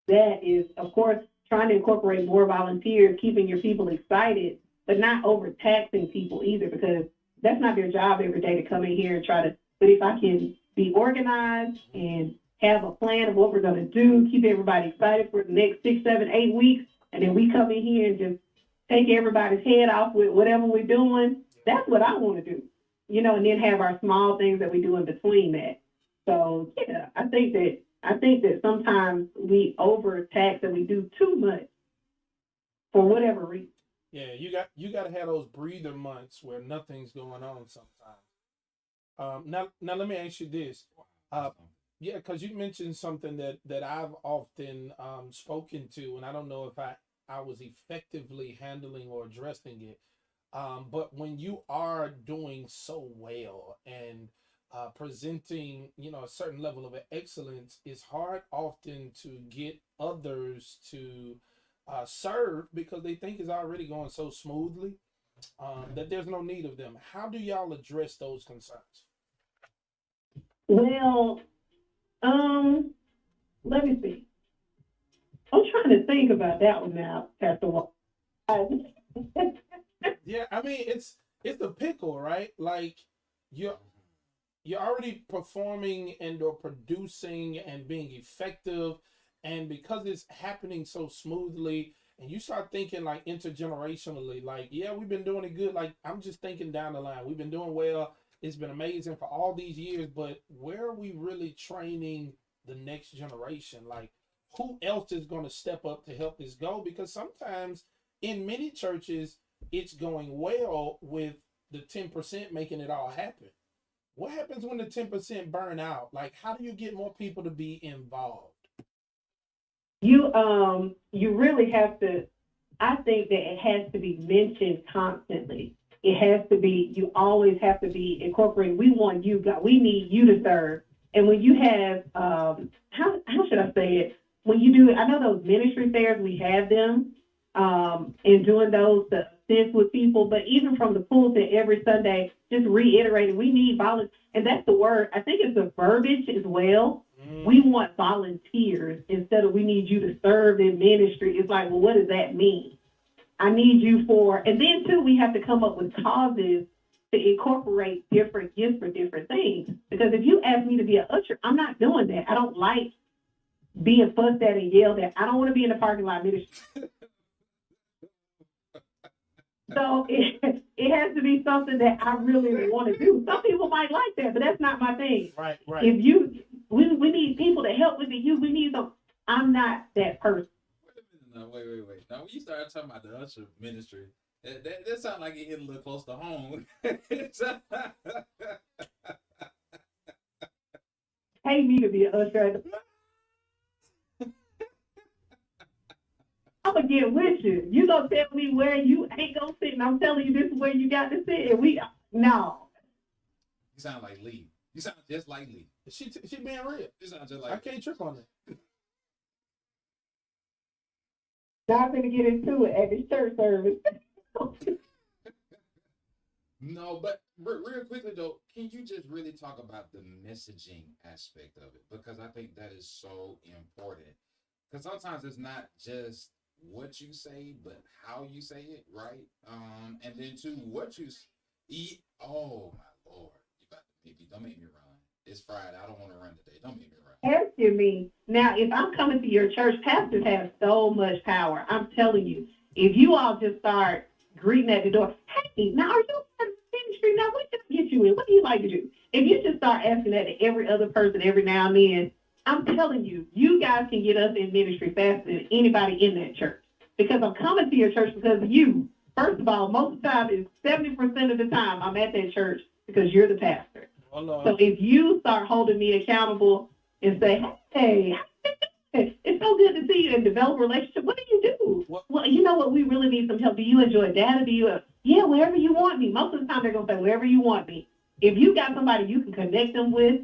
that is, of course, trying to incorporate more volunteers, keeping your people excited, but not overtaxing people either, because that's not their job every day to come in here and try to. But if I can be organized and have a plan of what we're going to do, keep everybody excited for the next 6, 7, 8 weeks, and then we come in here and just take everybody's head off with whatever we're doing, that's what I want to do, and then have our small things that we do in between that. So, yeah, I think that sometimes we overtax and we do too much for whatever reason. Yeah, you got to have those breather months where nothing's going on sometimes. Now let me ask you this. Yeah, because you mentioned something that I've often spoken to, and I don't know if I was effectively handling or addressing it. But when you are doing so well and presenting, a certain level of excellence, it's hard often to get others to serve because they think it's already going so smoothly that there's no need of them. How do y'all address those concerns? Well, let me see. I'm trying to think about that one now, Pastor Walt. Yeah, I mean it's a pickle, right? Like you're already performing and or producing and being effective, and because it's happening so smoothly, and you start thinking like intergenerationally, like, yeah, we've been doing it good. Like I'm just thinking down the line, we've been doing well. It's been amazing for all these years, but where are we really training the next generation? Like, who else is going to step up to help this go? Because sometimes in many churches, it's going well with the 10% making it all happen. What happens when the 10% burn out? Like, how do you get more people to be involved? You really have to, I think that it has to be mentioned constantly. It has to be, you always have to be incorporated. We want you, God, we need you to serve. And when you have, how should I say it? When you do, I know those ministry fairs, we have them, and doing those to assist with people, but even from the pulpit every Sunday, just reiterating, we need volunteers. And that's the word, I think it's the verbiage as well. We want volunteers instead of we need you to serve in ministry. It's like, well, what does that mean? I need you for, and then too, we have to come up with causes to incorporate different gifts for different things. Because if you ask me to be an usher, I'm not doing that. I don't like being fussed at and yelled at. I don't want to be in the parking lot ministry. So it has to be something that I really want to do. Some people might like that, but that's not my thing. Right. We need people to help with the youth. We need some. I'm not that person. Wait. Now, when you started talking about the usher ministry, that sounds like it hit a little close to home. Pay me to be an usher. I'm gonna get with you. You gonna tell me where you ain't gonna sit, and I'm telling you this is where you got to sit. And no. You sound like Lee. You sound just like Lee. She being real. You sound just like I can't trip on it. Now I'm gonna get into it at this church service. No, but real quickly though, can you just really talk about the messaging aspect of it? Because I think that is so important. Because sometimes it's not just what you say, but how you say it, right? And then too, what you eat. Oh my Lord, you about to make me? Don't make me run. It's Friday. I don't want to run today. Don't make me run. Asking me now, if I'm coming to your church, pastors have so much power. I'm telling you, if you all just start greeting at the door, hey, now are you in ministry? Now what can I get you in? What do you like to do? If you just start asking that to every other person every now and then, I'm telling you, you guys can get us in ministry faster than anybody in that church. Because I'm coming to your church because of you. First of all, most of the time, it's 70% of the time I'm at that church because you're the pastor. So if you start holding me accountable and say, hey, it's so good to see you and develop a relationship, what do you do? Well, you know what? We really need some help. Do you enjoy data? Yeah, wherever you want me. Most of the time, they're going to say, wherever you want me. If you got somebody you can connect them with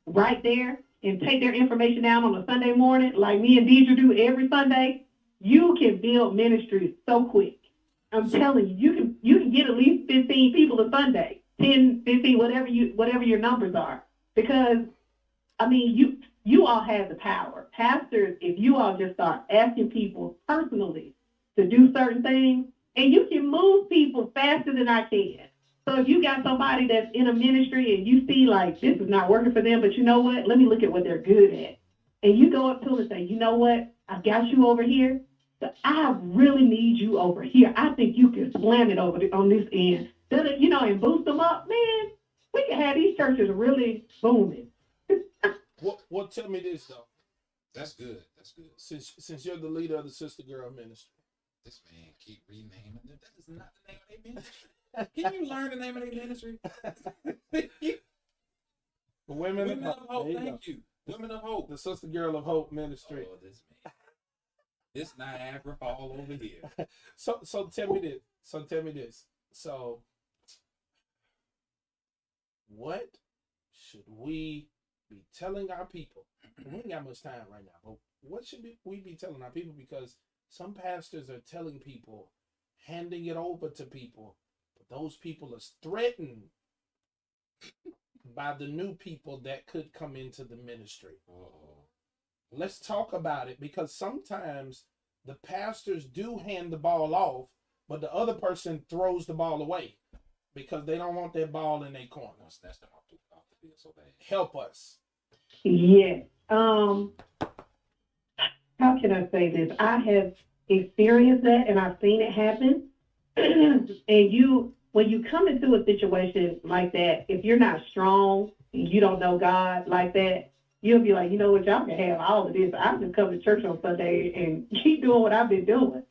right there, and take their information down on a Sunday morning, like me and Deidre do every Sunday, you can build ministries so quick. I'm telling you, you can get at least 15 people a Sunday, 10, 15, whatever your numbers are. Because, I mean, you all have the power. Pastors, if you all just start asking people personally to do certain things, and you can move people faster than I can. So if you got somebody that's in a ministry and you see like this is not working for them, but you know what? Let me look at what they're good at. And you go up to them and say, you know what? I got you over here, but I really need you over here. I think you can slam it over on this end. And boost them up, man. We can have these churches really booming. Well, tell me this though. That's good. That's good. Since you're the leader of the Sister Girl Ministry. This man keep renaming them. That is not the name of their ministry. Can you learn the name of their ministry? Women of Hope. Thank you. Women of Hope. The Sister Girl of Hope Ministry. Oh, this man. This Niagara Fall over here. So tell me this. So what should we be telling our people? We ain't got much time right now, but what should we be telling our people? Because some pastors are telling people, handing it over to people, but those people are threatened by the new people that could come into the ministry. Let's talk about it, because sometimes the pastors do hand the ball off, but the other person throws the ball away because they don't want that ball in their corner. Snatch them off the field so bad. Help us. Yes. How can I say this? I have experienced that and I've seen it happen. And when you come into a situation like that, if you're not strong and you don't know God like that, you'll be like, you know what, y'all can have all of this. I'll just come to church on Sunday and keep doing what I've been doing.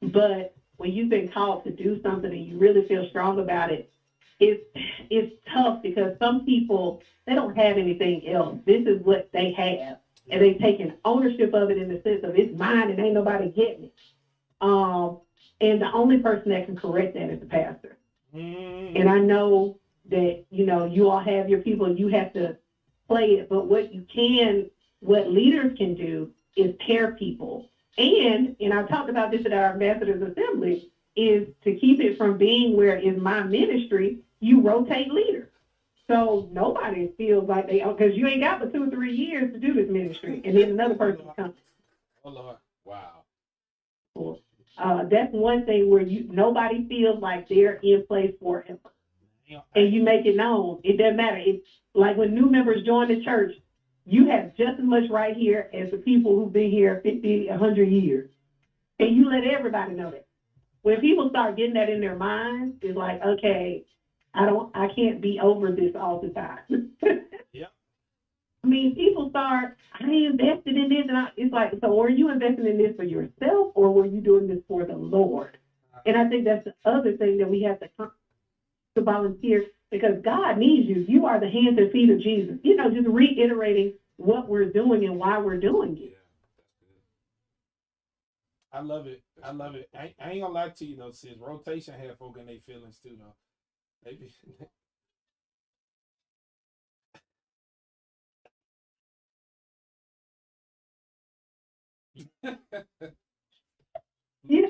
But when you've been called to do something and you really feel strong about it, it's tough because some people, they don't have anything else. This is what they have. And they've taken ownership of it in the sense of it's mine and ain't nobody getting it. And the only person that can correct that is the pastor. And I know that, you all have your people, you have to play it, but what leaders can do is pair people. And I talked about this at our ambassadors assembly, is to keep it from being where is my ministry, you rotate leaders. So nobody feels like because you ain't got but 2 or 3 years to do this ministry. And then another person comes. Oh, Lord. Wow. That's one thing where nobody feels like they're in place forever. And you make it known. It doesn't matter. It's like when new members join the church, you have just as much right here as the people who've been here 50, 100 years. And you let everybody know that. When people start getting that in their minds, it's like, okay, I can't be over this all the time. Yeah. I mean, people start, I invested in this, and it's like, so were you investing in this for yourself, or were you doing this for the Lord? And I think that's the other thing that we have to volunteer, because God needs you. You are the hands and feet of Jesus. Just reiterating what we're doing and why we're doing it. I love it. I love it. I ain't gonna lie to you though, sis. Rotation have folk in their feelings too, though. Maybe.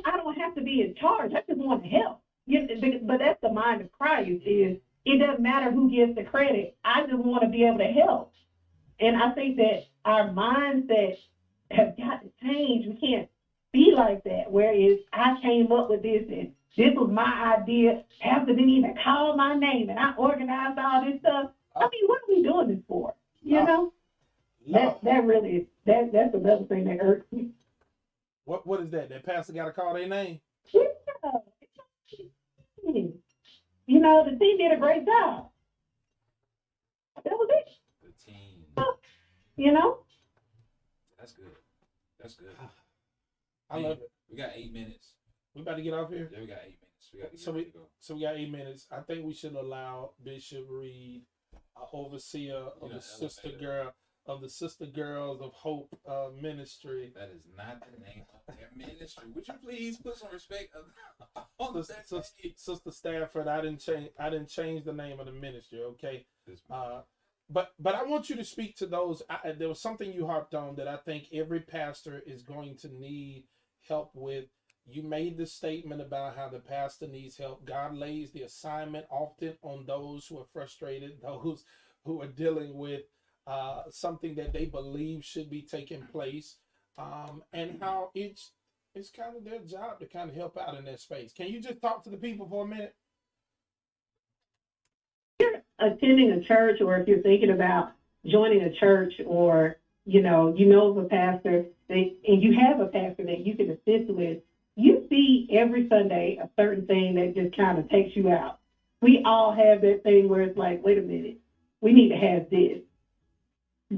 I don't have to be in charge. I just want to help. But that's the mind of Christ. Is it doesn't matter who gets the credit. I just want to be able to help. And I think that our mindset has got to change. We can't be like that. Whereas I came up with this and this was my idea. Pastor didn't even call my name and I organized all this stuff. I mean, what are we doing this for? That really is, that's another thing that hurts me. What is that? That pastor got to call their name? Yeah. The team did a great job. That was it. The team. That's good. That's good. I love it. We got 8 minutes. We about to get off here? Yeah, we got 8 minutes. We got to get go. So we got 8 minutes. I think we should allow Bishop Reed, overseer of the Sister Girls of Hope Ministry. That is not the name of their ministry. Would you please put some respect on the Sister Stafford? I didn't change the name of the ministry. Okay. But I want you to speak to those. There was something you harped on that I think every pastor is going to need help with. You made the statement about how the pastor needs help. God lays the assignment often on those who are frustrated, those who are dealing with something that they believe should be taking place, and how it's kind of their job to kind of help out in that space. Can you just talk to the people for a minute? Attending a church, or if you're thinking about joining a church, or of a pastor and you have a pastor that you can assist with, you see every Sunday a certain thing that just kind of takes you out. We all have that thing where it's like, wait a minute, we need to have this.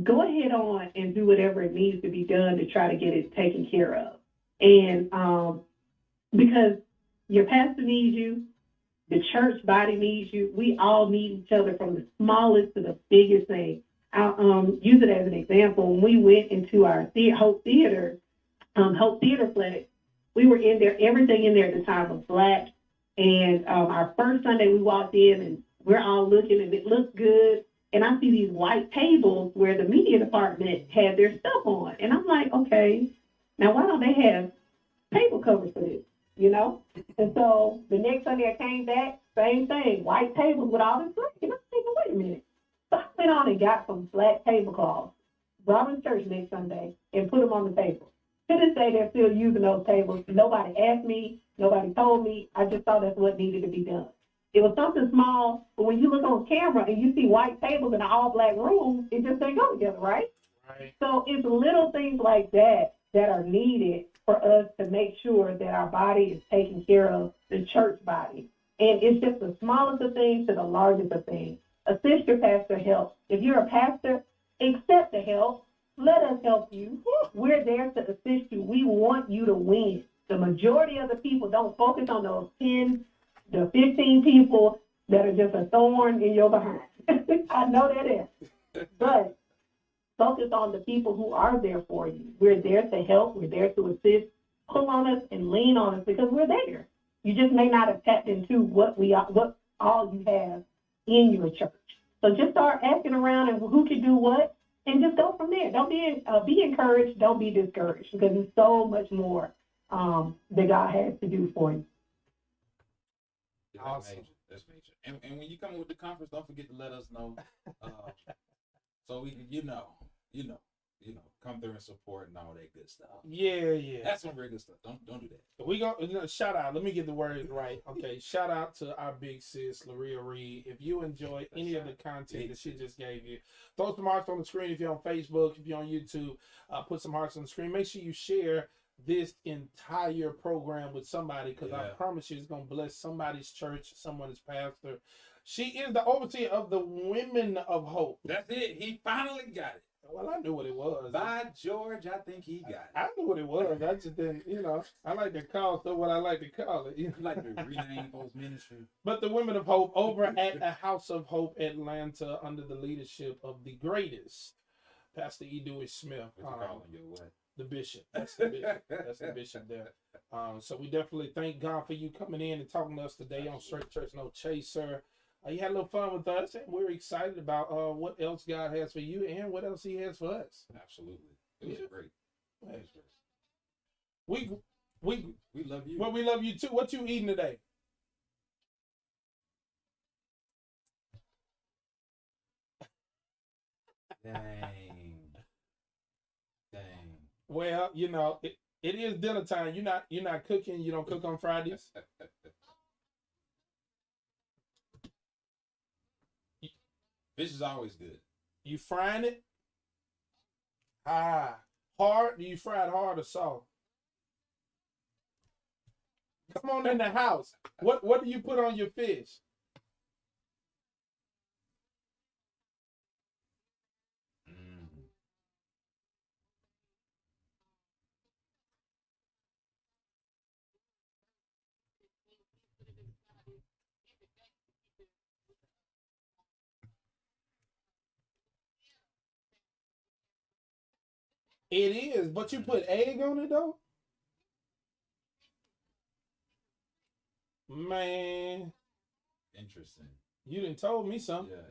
Go ahead on and do whatever it needs to be done to try to get it taken care of. And because your pastor needs you, the church body needs you. We all need each other, from the smallest to the biggest thing. I'll use it as an example. When we went into our Hope Theater Flex, we were in there, everything in there at the time was black. And our first Sunday we walked in and we're all looking and it looked good. And I see these white tables where the media department had their stuff on. And I'm like, okay, now why don't they have table covers for this? And so the next Sunday I came back, same thing, white tables with all this black. And I'm thinking, wait a minute. So I went on and got some black tablecloths, brought them to church next Sunday, and put them on the table. To this day, they're still using those tables. Nobody asked me, nobody told me. I just thought that's what needed to be done. It was something small, but when you look on camera and you see white tables in an all-black room, it just ain't go together, right? Right. So it's little things like that that are needed for us to make sure that our body is taken care of, the church body. And it's just the smallest of things to the largest of things. Assist your pastor help. If you're a pastor, accept the help. Let us help you. We're there to assist you. We want you to win. the majority of the people don't focus on those 10, the 15 people that are just a thorn in your behind. I know that is. But focus on the people who are there for you. We're there to help. We're there to assist. Pull on us and lean on us because we're there. You just may not have tapped into what all you have in your church. So just start asking around and who can do what, and just go from there. Don't be encouraged. Don't be discouraged because there's so much more that God has to do for you. Yeah, Awesome. That's major. And when you come with the conference, don't forget to let us know, so we can, you know, come through and support and all that good stuff. Yeah. That's some regular stuff. Don't do that. We go shout out. Let me get the words right. Okay, shout out to our big sis, Laria Reed. If you enjoy any of the content that she just gave you, throw some hearts on the screen. If you're on Facebook, if you're on YouTube, put some hearts on the screen. Make sure you share this entire program with somebody because I promise you it's going to bless somebody's church, someone's pastor. She is the overseer of the Women of Hope. That's it. He finally got it. Well, I knew what it was. By George, I think he got it. I knew what it was. I just didn't, I like to call stuff what I like to call it. You like to rename folks' ministry. But the Women of Hope over at the House of Hope Atlanta under the leadership of the greatest, Pastor E. Dewey Smith. What you calling your what? The bishop. That's the bishop. That's the bishop there. So we definitely thank God for you coming in and talking to us today on Straight Church No Chaser. You had a little fun with us, and we're excited about what else God has for you and what else He has for us. Absolutely, it was great. It was great. We love you. Well, we love you too. What you eating today? Dang. Well, it is dinner time. You're not cooking. You don't cook on Fridays. Fish is always good. You frying it? Hard? Do you fry it hard or soft? Come on in the house. What do you put on your fish? It is, but you put egg on it though? Man. Interesting. You done told me something. Yeah,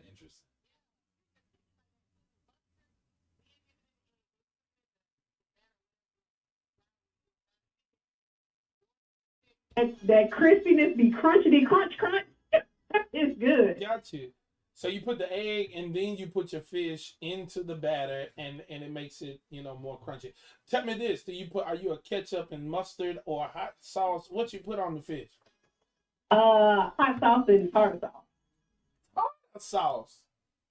interesting. That crispiness be crunchy, crunch. It's good. Got you. So you put the egg and then you put your fish into the batter and it makes it, more crunchy. Tell me this, are you a ketchup and mustard or hot sauce? What you put on the fish? Hot sauce and tartar sauce. Tartar sauce.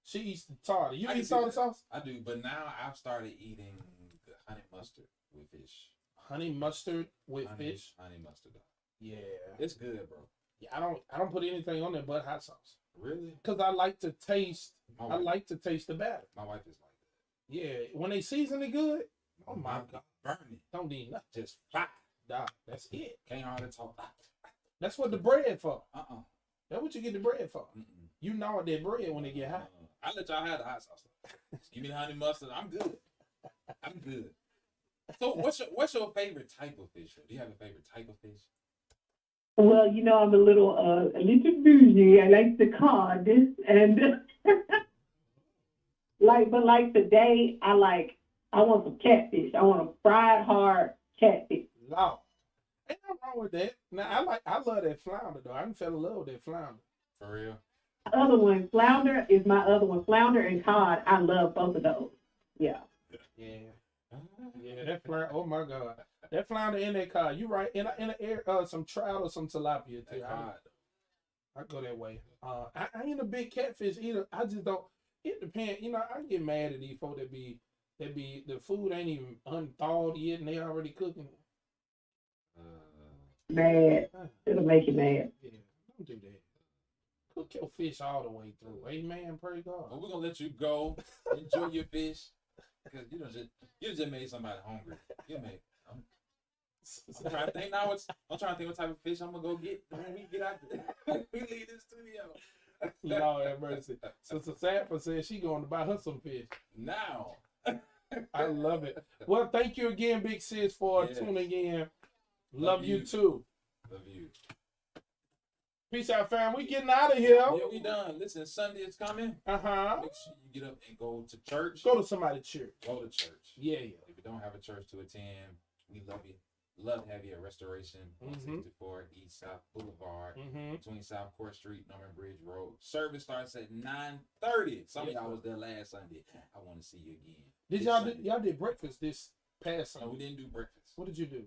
She eats the tartar. You eat tartar sauce? I do, but now I've started eating the honey mustard with fish. Honey mustard with fish? Honey mustard. Yeah. It's good, bro. Yeah, I don't put anything on there but hot sauce. Really? Because I like to taste the batter. My wife is like that. Yeah. When they season it good, oh my God. Burn it. Don't need nothing. Just fry. Dog, that's it. Can't hardly talk. That's what the bread for. That's what you get the bread for. You know that bread when it get hot. I let y'all have the hot sauce. Just give me the honey mustard. I'm good. I'm good. So what's your favorite type of fish? Do you have a favorite type of fish? Well, I'm a little bougie. I like the cod and like today I want some catfish. I want a fried hard catfish. Lord. Ain't nothing wrong with that. Now I love that flounder though. I done fell in love with that flounder. For real? Other one, flounder is my other one. Flounder and cod, I love both of those. Yeah. Yeah, that flounder. Oh my God, that flounder in that cod. You right? In the air, some trout or some tilapia too. I go that way. I ain't a big catfish either. I just don't. It depends. I get mad at these folks that be the food ain't even unthawed yet and they already cooking. Mad. It'll make you mad. Yeah, don't do that. Cook your fish all the way through. Amen. Praise God. Well, we're gonna let you go. Enjoy your fish. Because you just made somebody hungry. I'm trying to think now. I'm trying to think what type of fish I'm gonna go get when we get out there. We leave this studio. Lord have mercy. Sister Sanford said she going to buy her some fish. Now. I love it. Well, thank you again, Big Sis, for Yes. tuning in. Love you you. too. Love you. Peace out, fam. We getting out of here. Yeah, we done. Listen, Sunday is coming. Uh-huh. Make sure you get up and go to church. Go to somebody's church. Go to church. Yeah. If you don't have a church to attend, we love you. Love to have you at Restoration, 164 East South Boulevard, Mm-hmm. between South Court Street, Norman Bridge Road. Service starts at 9:30. Some of y'all was there last Sunday. I want to see you again. Did This y'all Sunday. y'all did breakfast this past No, we Sunday? didn't do breakfast. What did you do?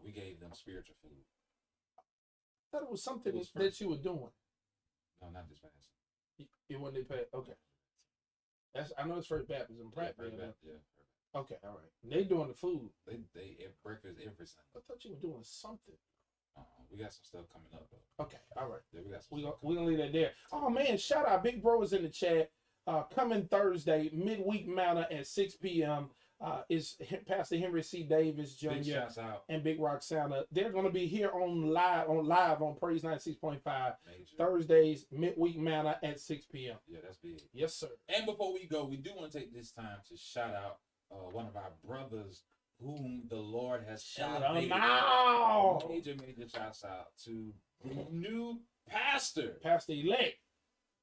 We gave them spiritual food. I thought it was something It was that first. you were doing. No, not this past. It wasn't they pay. Okay. I know it's First Baptist in Pratt. Yeah. Okay, all right. They doing the food. They have breakfast every Sunday. I thought you were doing something. We got some stuff coming up though. Okay, all right. Yeah, we got some We're stuff gonna leave that there. Oh man, shout out Big Bro is in the chat. Coming Thursday, midweek manna at 6 p.m. Is Pastor Henry C. Davis Jr. Big shouts out. and Big Rock Santa. They're gonna be here on live on Praise 96.5 Major. Thursdays, midweek manna at 6 p.m. Yeah, that's big. Yes, sir. And before we go, we do want to take this time to shout out one of our brothers whom the Lord has Shout out salvated. now. Major shouts out to the new pastor. Pastor elect,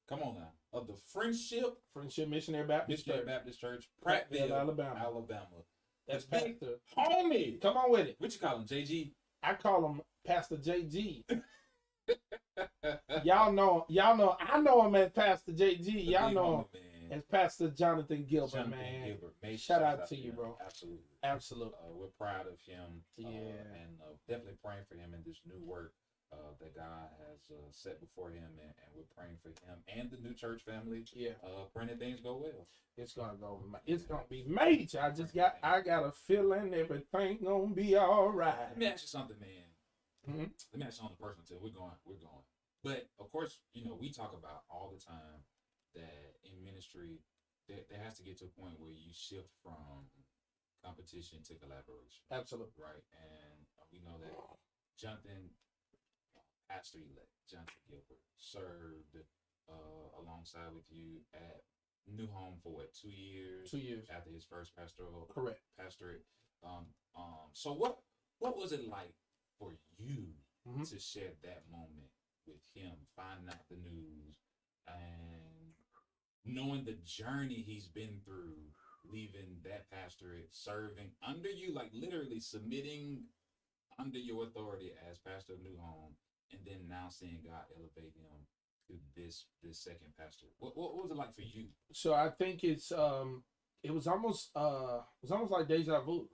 Come on now. Of the Friendship Friendship Missionary Baptist Missionary Church, Baptist Church, Prattville, Prattville, Alabama. Alabama. That's The big Pastor. homie. Come on with it. What you call him, JG? I call him Pastor JG. Y'all know. I know him as Pastor JG. The Y'all big know him homie, man. as Pastor Jonathan Gilbert, Jonathan man. Gilbert. Major Shout out shouts to you, him. bro. Absolutely. Absolutely. We're proud of him. Yeah. And definitely praying for him in this new work that God has set before him, and we're praying for him and the new church family. Yeah, Praying that things go well. it's gonna go. It's gonna be major. I got a feeling everything gonna be all right. Let me ask you something, man. Mhm. Let me ask you on the personal tip. We're going. But of course, we talk about all the time that in ministry, there has to get to a point where you shift from competition to collaboration, Absolutely. right? And we know that Jonathan, pastor elect Jonathan Gilbert, served alongside with you at New Home for what, 2 years? 2 years. After his first pastoral Correct. pastorate. So what was it like for you Mhm. to share that moment with him, finding out the news and knowing the journey he's been through, leaving that pastorate, serving under you, like literally submitting under your authority as pastor of New Home, and then now seeing God elevate him to this second pastor? What was it like for you? So I think it was almost like deja vu,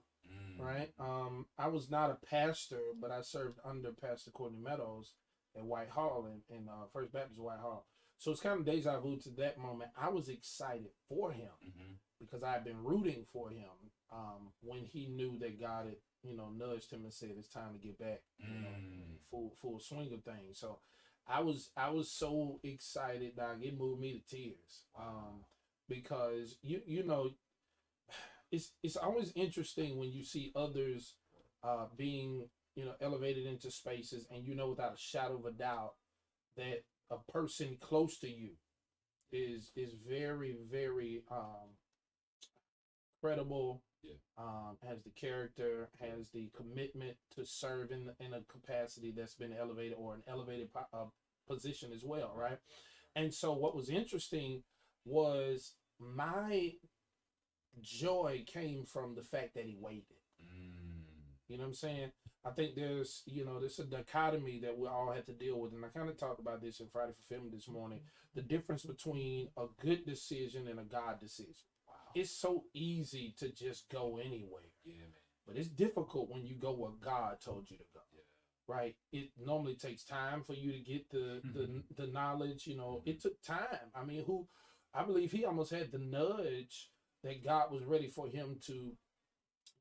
right? I was not a pastor, but I served under Pastor Courtney Meadows at White Hall in First Baptist White Hall. So it's kind of deja vu to that moment. I was excited for him because I had been rooting for him when he knew that God had, nudged him and said it's time to get back, full swing of things. So I was so excited that it moved me to tears because it's always interesting when you see others being elevated into spaces, and without a shadow of a doubt that a person close to you is very, very credible, has the character, has the commitment to serve in a capacity that's been elevated, or an elevated position as well, right? And so what was interesting was my joy came from the fact that he waited. You know what I'm saying? I think there's a dichotomy that we all have to deal with, and I kind of talked about this in Friday Fulfillment this morning. The difference between a good decision and a God decision. Wow. It's so easy to just go anywhere, Yeah, man. but it's difficult when you go where God told you to go. Yeah. Right? It normally takes time for you to get the knowledge. It took time. I mean, I believe he almost had the nudge that God was ready for him to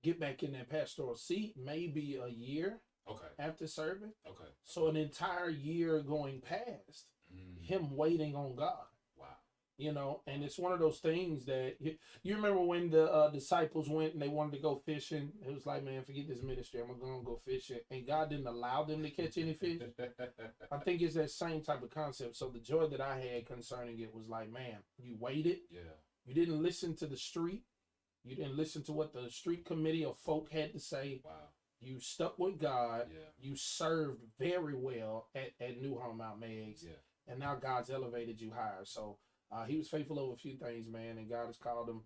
get back in that pastoral seat, maybe a year Okay. after serving. Okay. So an entire year going past, him waiting on God. Wow. you know, and it's one of those things that you remember when the disciples went and they wanted to go fishing. It was like, man, forget this ministry. I'm gonna go fishing, and God didn't allow them to catch any fish. I think it's that same type of concept. So the joy that I had concerning it was like, man, you waited. Yeah. You didn't listen to the street. You didn't listen to what the street committee of folk had to say. Wow. You stuck with God. Yeah. You served very well at New Home Mount Meigs. Yeah. And now God's elevated you higher. So he was faithful over a few things, man, and God has called him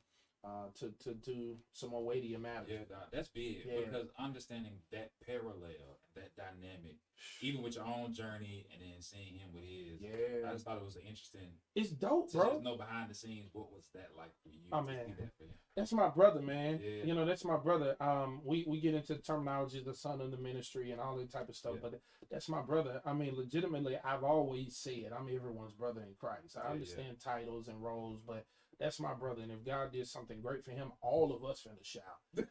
to do some more weightier matters. Yeah, Doc, that's big Yeah. because understanding that parallel, that dynamic, even with your own journey and then seeing him with his, Yeah. I just thought it was an interesting. It's dope, To bro. just know behind the scenes, what was that like for you? Oh, to man. see that for him? That's my brother, man. Yeah. You know, that's my brother. We get into the terminology of the son of the ministry and all that type of stuff, Yeah. but that's my brother. I mean, legitimately, I've always said I'm everyone's brother in Christ. I Yeah, understand titles and roles, but that's my brother. And if God did something great for him, all of us finna shout.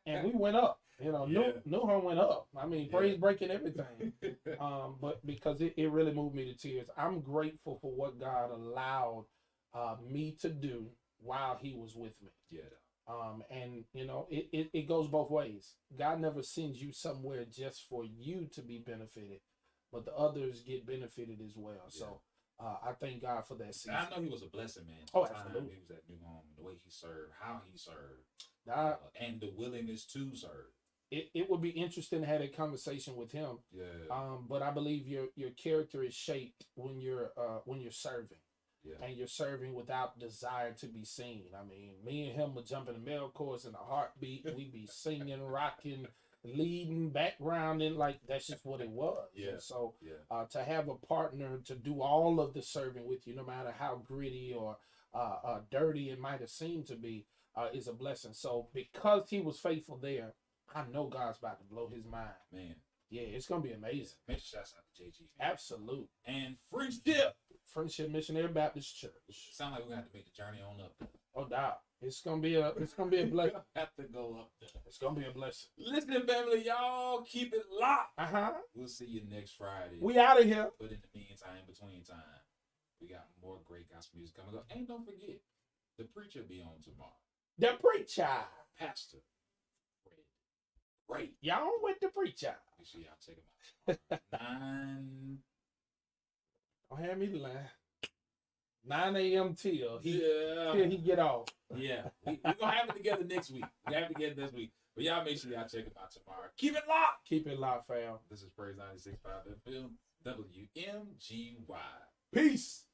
And we went up. You know, Yeah. New Home went up. I mean, Yeah. praise breaking everything. But because it really moved me to tears. I'm grateful for what God allowed me to do while he was with me. Yeah. And you know, it goes both ways. God never sends you somewhere just for you to be benefited, but the others get benefited as well. So I thank God for that season. I know he was a blessing, man. Oh, The time absolutely. He was at New Home, the way he served, how he served, I- and the willingness to serve. it would be interesting to have a conversation with him. Yeah. But I believe your character is shaped when you're serving. Yeah. And you're serving without desire to be seen. I mean, me and him would jump in the mail course in a heartbeat. We'd be singing, rocking, leading, backgrounding, like that's just what it was. Yeah. And so Yeah. to have a partner to do all of the serving with you, no matter how gritty or dirty it might have seemed to be, is a blessing. So because he was faithful there, I know God's about to blow his mind. Man. Yeah, it's gonna be amazing. Make sure shouts out to JG. Man. Absolute. And friendship. Friendship Missionary Baptist Church. Sound like we're gonna have to make the journey on up there. Oh, doubt. It's gonna be a blessing. Have to go up there. It's gonna be a blessing. Listen, family, y'all keep it locked. We'll see you next Friday. We out of here. But in the meantime, in between time, we got more great gospel music coming up. And don't forget, the preacher be on tomorrow. The preacher. Pastor Fred. Great. Y'all with the preacher. Make sure y'all check him out. 9. Don't have me lying. 9 a.m. till he get off. Yeah. We're gonna have it together next week. We have it together this week. But y'all make sure y'all check him out tomorrow. Keep it locked. Keep it locked, fam. This is Praise 96.5 FM, WMGY. Peace.